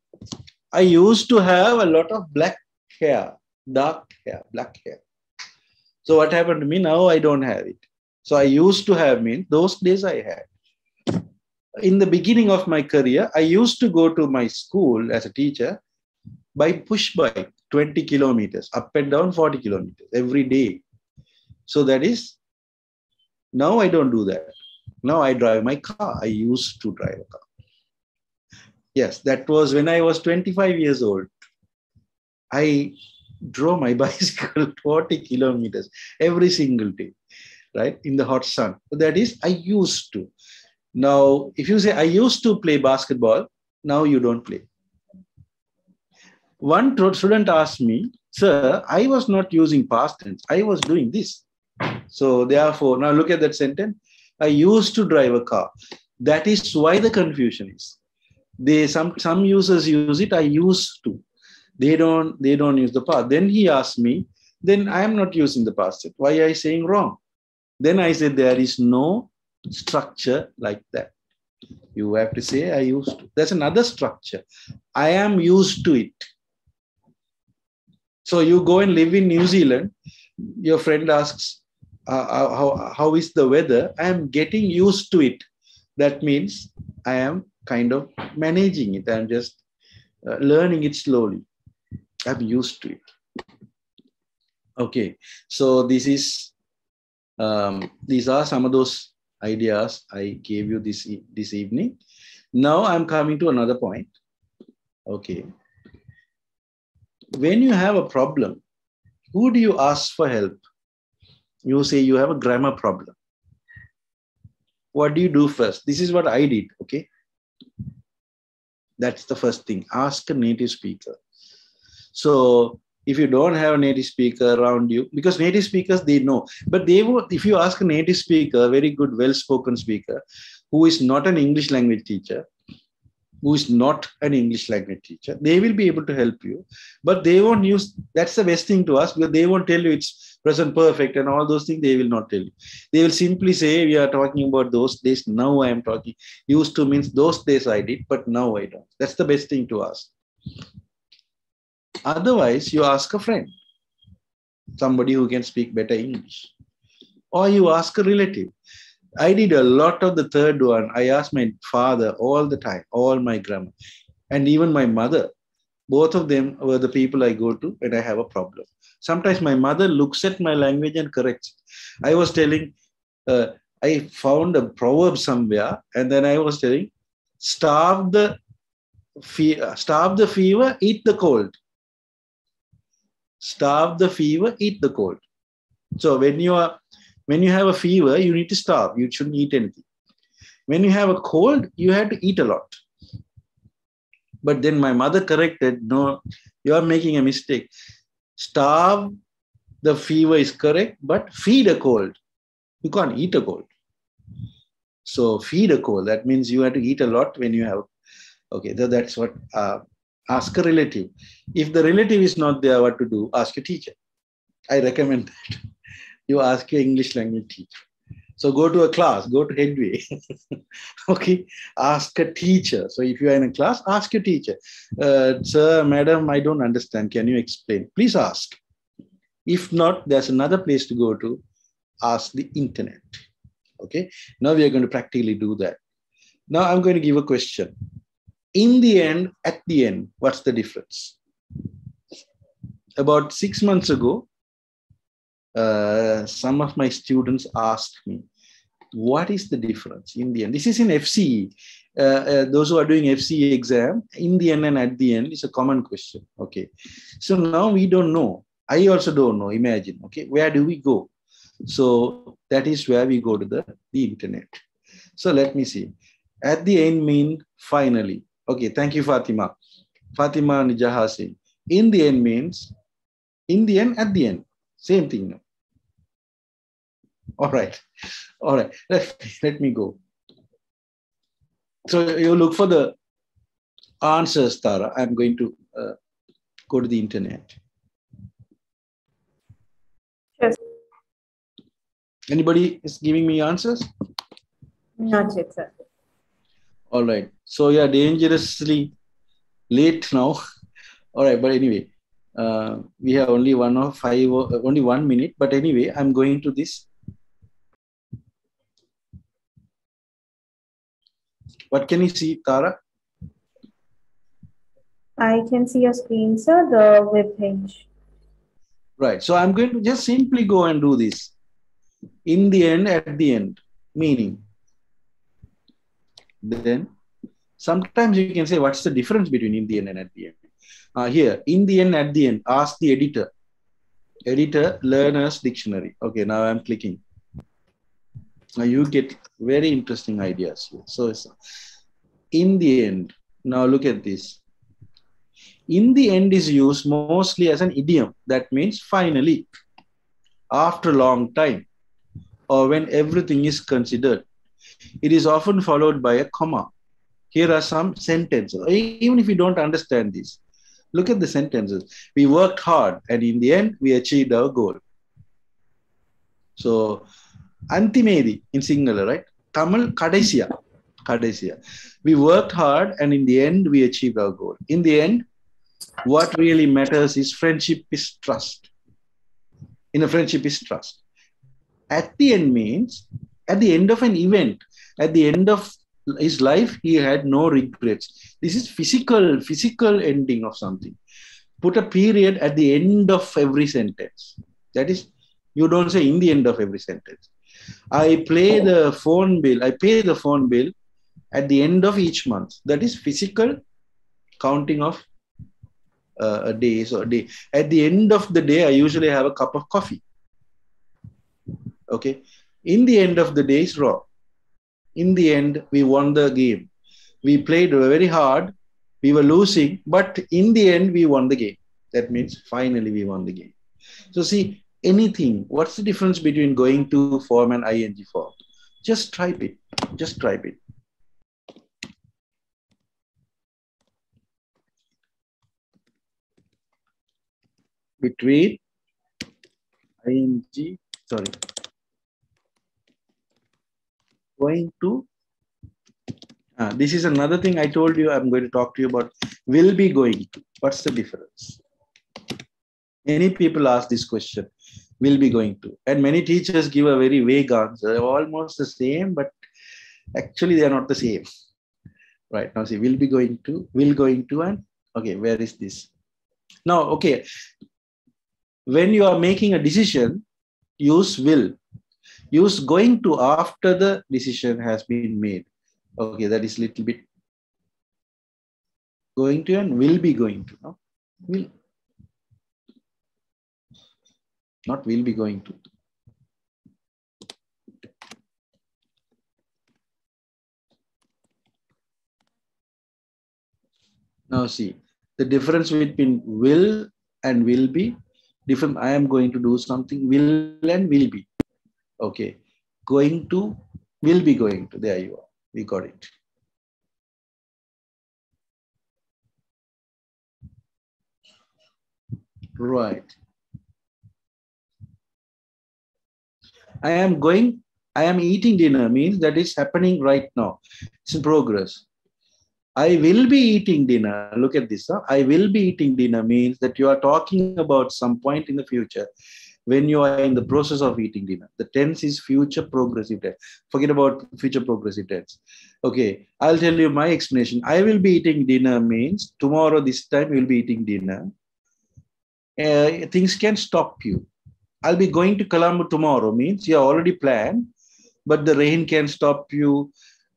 I used to have a lot of black hair, dark hair, black hair. So what happened to me? Now I don't have it. So I used to have means those days I had. In the beginning of my career, I used to go to my school as a teacher by push bike, 20 kilometers, up and down 40 kilometers every day. So that is, now I don't do that. Now I drive my car. I used to drive a car. Yes, that was when I was 25 years old. I drove my bicycle 40 kilometers every single day, right? In the hot sun. So that is, I used to. Now, if you say, I used to play basketball, now you don't play. One student asked me, sir, I was not using past tense. I was doing this. So therefore, now look at that sentence. I used to drive a car. That is why the confusion is. Some users use it. I used to. They don't use the past. Then he asked me, then I am not using the past tense. Why are you saying wrong? Then I said, there is no structure like that. You have to say, I used to. There's another structure. I am used to it. So you go and live in New Zealand. Your friend asks, how is the weather? I am getting used to it. That means I am kind of managing it. I'm just learning it slowly. I'm used to it. Okay, so these are some of those ideas I gave you this evening. Now I'm coming to another point. Okay, when you have a problem, who do you ask for help? You say you have a grammar problem. What do you do first? This is what I did. Okay, that's the first thing. Ask a native speaker. So if you don't have a native speaker around you, because native speakers, they know, but they won't. If you ask a native speaker, a very good, well-spoken speaker, who is not an English language teacher, they will be able to help you, but they won't use, that's the best thing to ask, because they won't tell you it's present perfect and all those things. They will not tell you. They will simply say, we are talking about those days. Now I am talking. Used to means those days I did, but now I don't. That's the best thing to ask. Otherwise, you ask a friend, somebody who can speak better English, or you ask a relative. I did a lot of the third one. I asked my father all the time, all my grammar, and even my mother. Both of them were the people I go to when I have a problem. Sometimes my mother looks at my language and corrects. I was telling, I found a proverb somewhere, and then I was telling, starve the fever, eat the cold. Starve the fever, eat the cold. So when you have a fever, you need to starve. You shouldn't eat anything. When you have a cold, you have to eat a lot. But then my mother corrected, no, you are making a mistake. Starve the fever is correct, but feed a cold. You can't eat a cold. So feed a cold. That means you have to eat a lot when you have. Okay, that's what. Ask a relative. If the relative is not there, what to do? Ask your teacher. I recommend that. You ask your English language teacher. So go to a class, go to Headway. Okay, ask a teacher. So if you are in a class, ask your teacher. Sir, madam, I don't understand. Can you explain? Please ask. If not, there's another place to go to. Ask the internet. Okay, now we are going to practically do that. Now I'm going to give a question. In the end, at the end, what's the difference? About 6 months ago, some of my students asked me, what is the difference in the end? This is in FCE. Those who are doing FCE exam, in the end and at the end is a common question. Okay. So now we don't know. I also don't know. Imagine. Okay. Where do we go? So that is where we go to the internet. So let me see. At the end mean finally. Okay. Thank you, Fatima. Fatima Nijahasi. In the end means in the end, at the end. Same thing. No? All right. All right. Let me go. So you look for the answers, Tara. I'm going to go to the internet. Yes. Anybody is giving me answers? Not yet, sir. All right. So yeah, dangerously late now. All right. But anyway, we have only only 1 minute. But anyway, I'm going to this. What can you see, Tara? I can see your screen, sir, the web page. Right. So I'm going to just simply go and do this. In the end, at the end, meaning. Then sometimes you can say, what's the difference between in the end and at the end? Here, in the end, at the end, ask the editor. Editor, learner's dictionary. Okay, now I'm clicking. Now you get very interesting ideas here. So in the end, now look at this. In the end is used mostly as an idiom. That means finally, after a long time, or when everything is considered. It is often followed by a comma. Here are some sentences. Even if you don't understand this, look at the sentences. We worked hard and in the end, we achieved our goal. So, Antimedi in singular, right? Tamil Kadesiya. Kadesiya. We worked hard and in the end, we achieved our goal. In the end, what really matters is friendship is trust. In a friendship is trust. At the end means at the end of an event, at the end of his life, he had no regrets. This is physical ending of something. Put a period at the end of every sentence. That is, you don't say in the end of every sentence. I pay the phone bill at the end of each month. That is physical counting of a day. So a day. At the end of the day, I usually have a cup of coffee. Okay. In the end of the day is wrong. In the end, we won the game. We played very hard. We were losing, but in the end, we won the game. That means finally we won the game. So see, anything, what's the difference between going to form and ing form? Just type it. Just type it. Between ing, sorry, going to, this is another thing I told you I'm going to talk to you about. Will be going to. What's the difference? Many people ask this question, will be going to. And many teachers give a very vague answer, almost the same, but actually they are not the same. Right, now see, will be going to, and okay, where is this? Now, okay, when you are making a decision, use will. Use going to after the decision has been made. Okay, that is a little bit going to and will be going to. No? Will. Not will be going to. Now see, the difference between will and will be different. I am going to do something, will and will be. Okay, going to, will be going to. There you are. We got it. Right. I am eating dinner means that is happening right now. It's in progress. I will be eating dinner. Look at this. Huh? I will be eating dinner means that you are talking about some point in the future when you are in the process of eating dinner. The tense is future progressive tense. Forget about future progressive tense. Okay, I'll tell you my explanation. I will be eating dinner means tomorrow this time you will be eating dinner. Things can stop you. I'll be going to Colombo tomorrow means you are already planned, but the rain can stop you.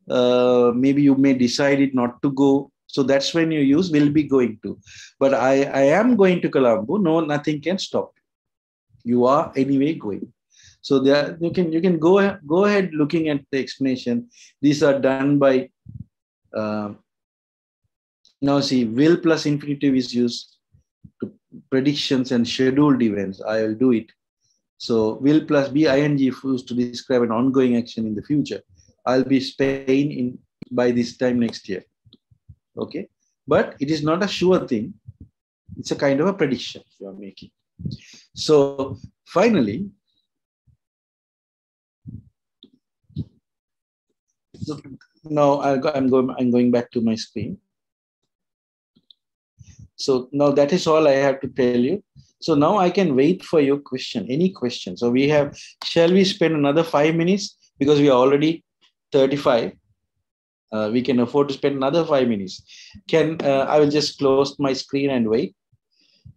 Maybe you may decide it not to go. So that's when you use will be going to. But I am going to Colombo. No, nothing can stop you. You are anyway going. So there you can go ahead looking at the explanation. These are done by now see, will plus infinitive is used to predictions and scheduled events. I will do it. So will plus be ing used to describe an ongoing action in the future. I'll be Spain by this time next year. Okay, but it is not a sure thing. It's a kind of a prediction you are making. So finally, so now I'm going back to my screen. So now that is all I have to tell you. So now I can wait for your question, any question. So we have, shall we spend another 5 minutes? Because we are already 35. We can afford to spend another 5 minutes. I will just close my screen and wait.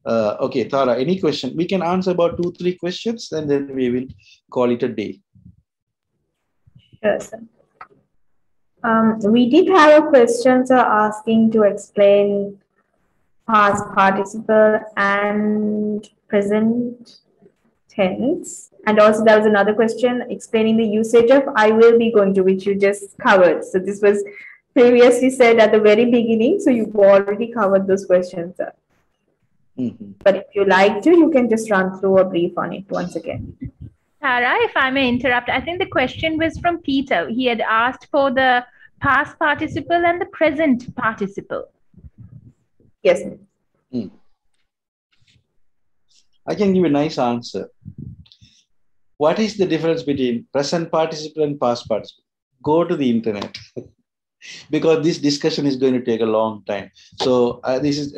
Okay, Tara, any question? We can answer about 2-3 questions and then we will call it a day. Sure, sir. We did have a question, sir, asking to explain past participle and present tense. And also there was another question explaining the usage of I will be going to, which you just covered. So this was previously said at the very beginning. So you've already covered those questions, sir. But if you like to, you can just run through a brief on it once again. Tara, if I may interrupt, I think the question was from Peter. He had asked for the past participle and the present participle. Yes. I can give a nice answer. What is the difference between present participle and past participle? Go to the internet. Because this discussion is going to take a long time. So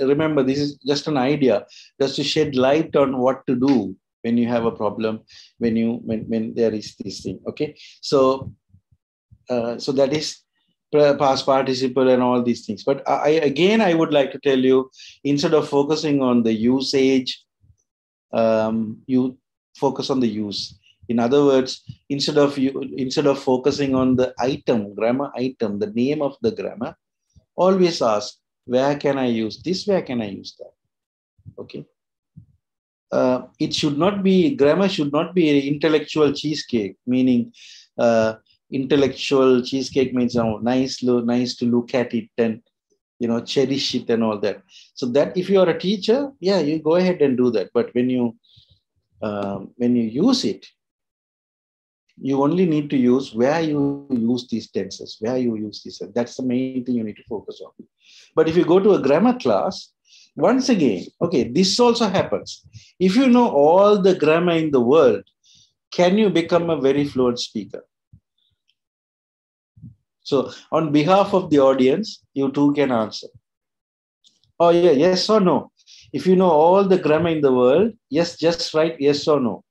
remember, this is just an idea, just to shed light on what to do when you have a problem, when there is this thing. Okay, so that is past participle and all these things. But I would like to tell you, instead of focusing on the usage, you focus on the use. In other words, instead of focusing on the item, grammar item, the name of the grammar, always ask, where can I use this? Where can I use that? Okay. Grammar should not be an intellectual cheesecake, meaning intellectual cheesecake means nice to look at it and cherish it and all that. So that if you are a teacher, yeah, you go ahead and do that. But when you use it, you only need to use where you use these tenses, where you use this. That's the main thing you need to focus on. But if you go to a grammar class, once again, okay, this also happens. If you know all the grammar in the world, can you become a very fluent speaker? So on behalf of the audience, you too can answer. Oh yeah, yes or no? If you know all the grammar in the world, yes, just write yes or no.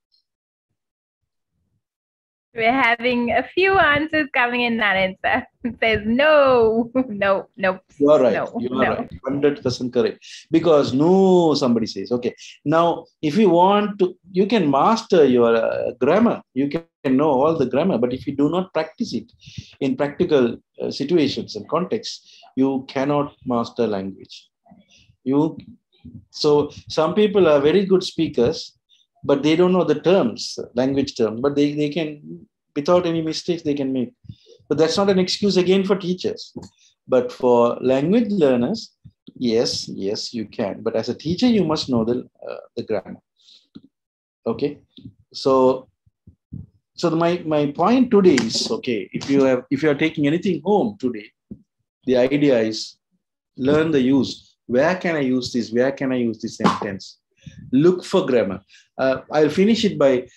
We're having a few answers coming in, Naaren sir. It says no, no, no. You are right. No, you are right. 100% correct. Because no, somebody says. Okay. Now, if you want to, you can master your grammar. You can know all the grammar. But if you do not practice it in practical situations and contexts, you cannot master language. So some people are very good speakers, but they don't know the terms, language terms, but they can, without any mistakes, they can make. But that's not an excuse again for teachers. But for language learners, yes, you can. But as a teacher, you must know the grammar. Okay. So my point today is, okay, if you are taking anything home today, the idea is learn the use. Where can I use this? Where can I use this sentence? Look for grammar. I'll finish it by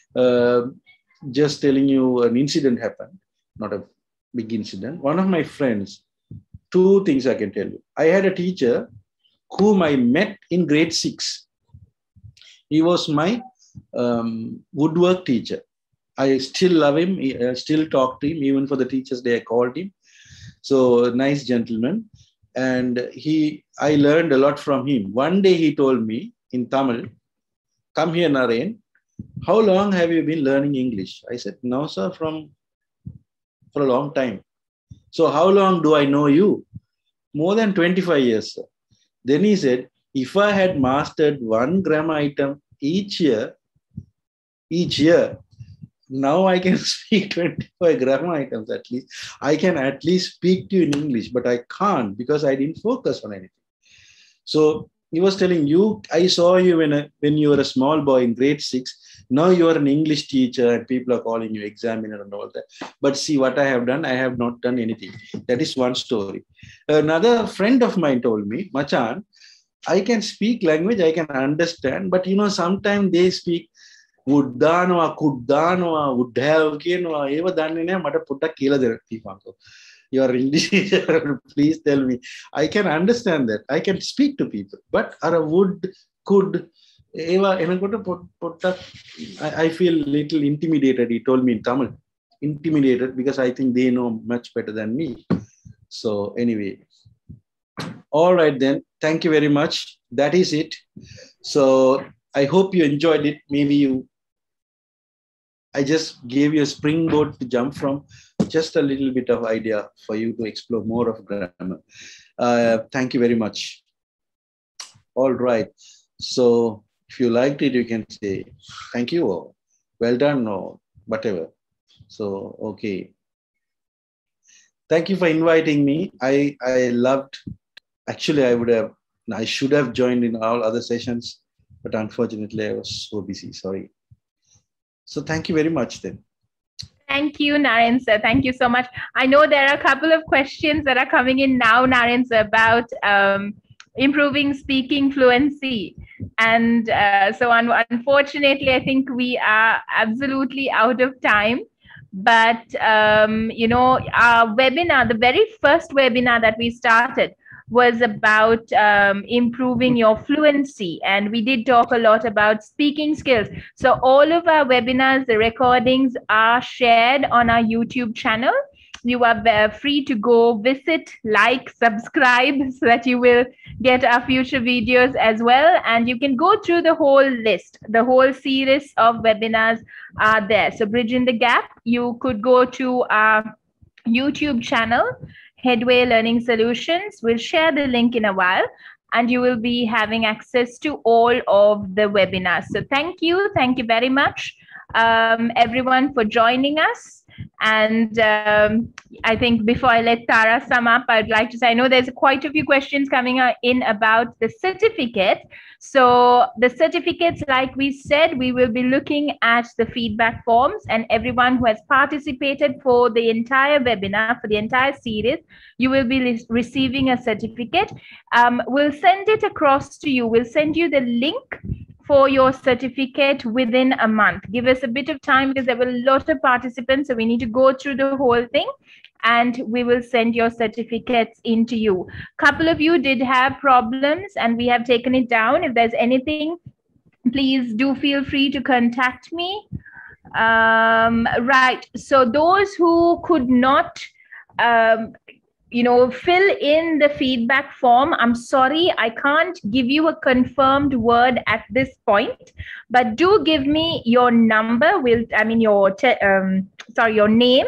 just telling you an incident happened, not a big incident. One of my friends, two things I can tell you. I had a teacher whom I met in grade 6. He was my woodwork teacher. I still love him. I still talk to him. Even for the Teachers' Day, I called him. So nice gentleman. And I learned a lot from him. One day he told me in Tamil, come here, Naaren. How long have you been learning English? I said, no, sir, for a long time. So how long do I know you? More than 25 years, sir. Then he said, if I had mastered one grammar item each year, now I can speak 25 grammar items at least. I can at least speak to you in English, but I can't because I didn't focus on anything. So he was telling you, I saw you when you were a small boy in grade 6. Now you are an English teacher and people are calling you examiner and all that. But see what I have done, I have not done anything. That is one story. Another friend of mine told me, Machan, I can speak language, I can understand, but sometimes they speak would danoa, could danoa, would have, eva danne mata putta kila derakti. You are English teacher, please tell me. I can understand that. I can speak to people, but are would, could, eva, I feel little intimidated. He told me in Tamil, intimidated because I think they know much better than me. So anyway, all right then. Thank you very much. That is it. So I hope you enjoyed it. Maybe I just gave you a springboard to jump from, just a little bit of idea for you to explore more of grammar. Thank you very much. All right. So if you liked it, you can say thank you or well done or whatever. So, okay. Thank you for inviting me. I loved, actually I should have joined in all other sessions, but unfortunately I was so busy, sorry. So thank you very much then. Thank you, Naaren sir. Thank you so much. I know there are a couple of questions that are coming in now, Naaren sir, about improving speaking fluency. And so unfortunately, I think we are absolutely out of time. But, our webinar, the very first webinar that we started was about improving your fluency. And we did talk a lot about speaking skills. So all of our webinars, the recordings are shared on our YouTube channel. you are free to go visit, like, subscribe so that you will get our future videos as well. And you can go through the whole list. The whole series of webinars are there. So Bridging the Gap, you could go to our YouTube channel, Headway Learning Solutions. We'll share the link in a while, and you will be having access to all of the webinars. So thank you very much, everyone, for joining us. And I think before I let Tara sum up, I'd like to say, I know there's quite a few questions coming in about the certificate. So the certificates, like we said, we will be looking at the feedback forms, and everyone who has participated for the entire webinar, for the entire series, you will be receiving a certificate. We'll send it across to you. We'll send you the link for your certificate within a month. Give us a bit of time because there were a lot of participants, so we need to go through the whole thing, and we will send your certificates into you. Couple of you did have problems, and we have taken it down. If there's anything, please do feel free to contact me. Right, so those who could not fill in the feedback form, I'm sorry, I can't give you a confirmed word at this point, but do give me your number. Your name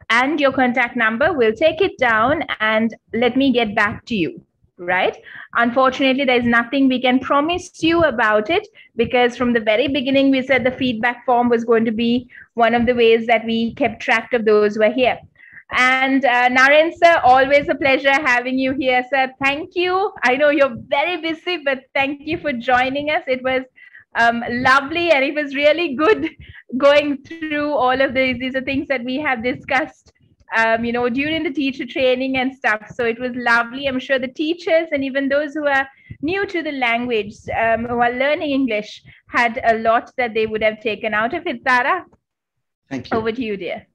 and your contact number. We'll take it down and let me get back to you, right? Unfortunately, there's nothing we can promise you about it, because from the very beginning, we said the feedback form was going to be one of the ways that we kept track of those who are here. And Naaren sir, always a pleasure having you here, sir. Thank you. I know you're very busy, but thank you for joining us. It was lovely, and it was really good going through all of these. These are things that we have discussed, during the teacher training and stuff. So it was lovely. I'm sure the teachers and even those who are new to the language, who are learning English, had a lot that they would have taken out of it. Tara, thank you. Over to you, dear.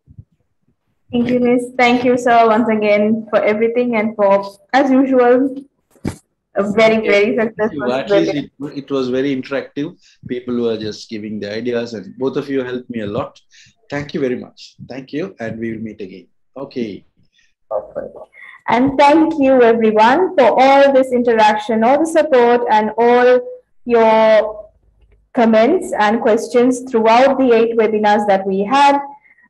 Thank you, Miss. Thank you, sir, once again for everything and for, as usual, a very successful. At least it was very interactive. People were just giving the ideas, and both of you helped me a lot. Thank you very much. Thank you, and we will meet again. Okay. Perfect. And thank you, everyone, for all this interaction, all the support, and all your comments and questions throughout the 8 webinars that we had.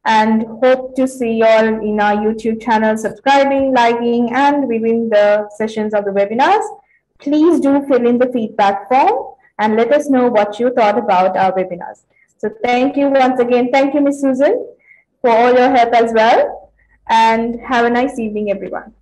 And hope to see you all in our YouTube channel, subscribing, liking, and viewing the sessions of the webinars. Please do fill in the feedback form and let us know what you thought about our webinars. So thank you once again. Thank you, Ms. Susan, for all your help as well. And have a nice evening, everyone.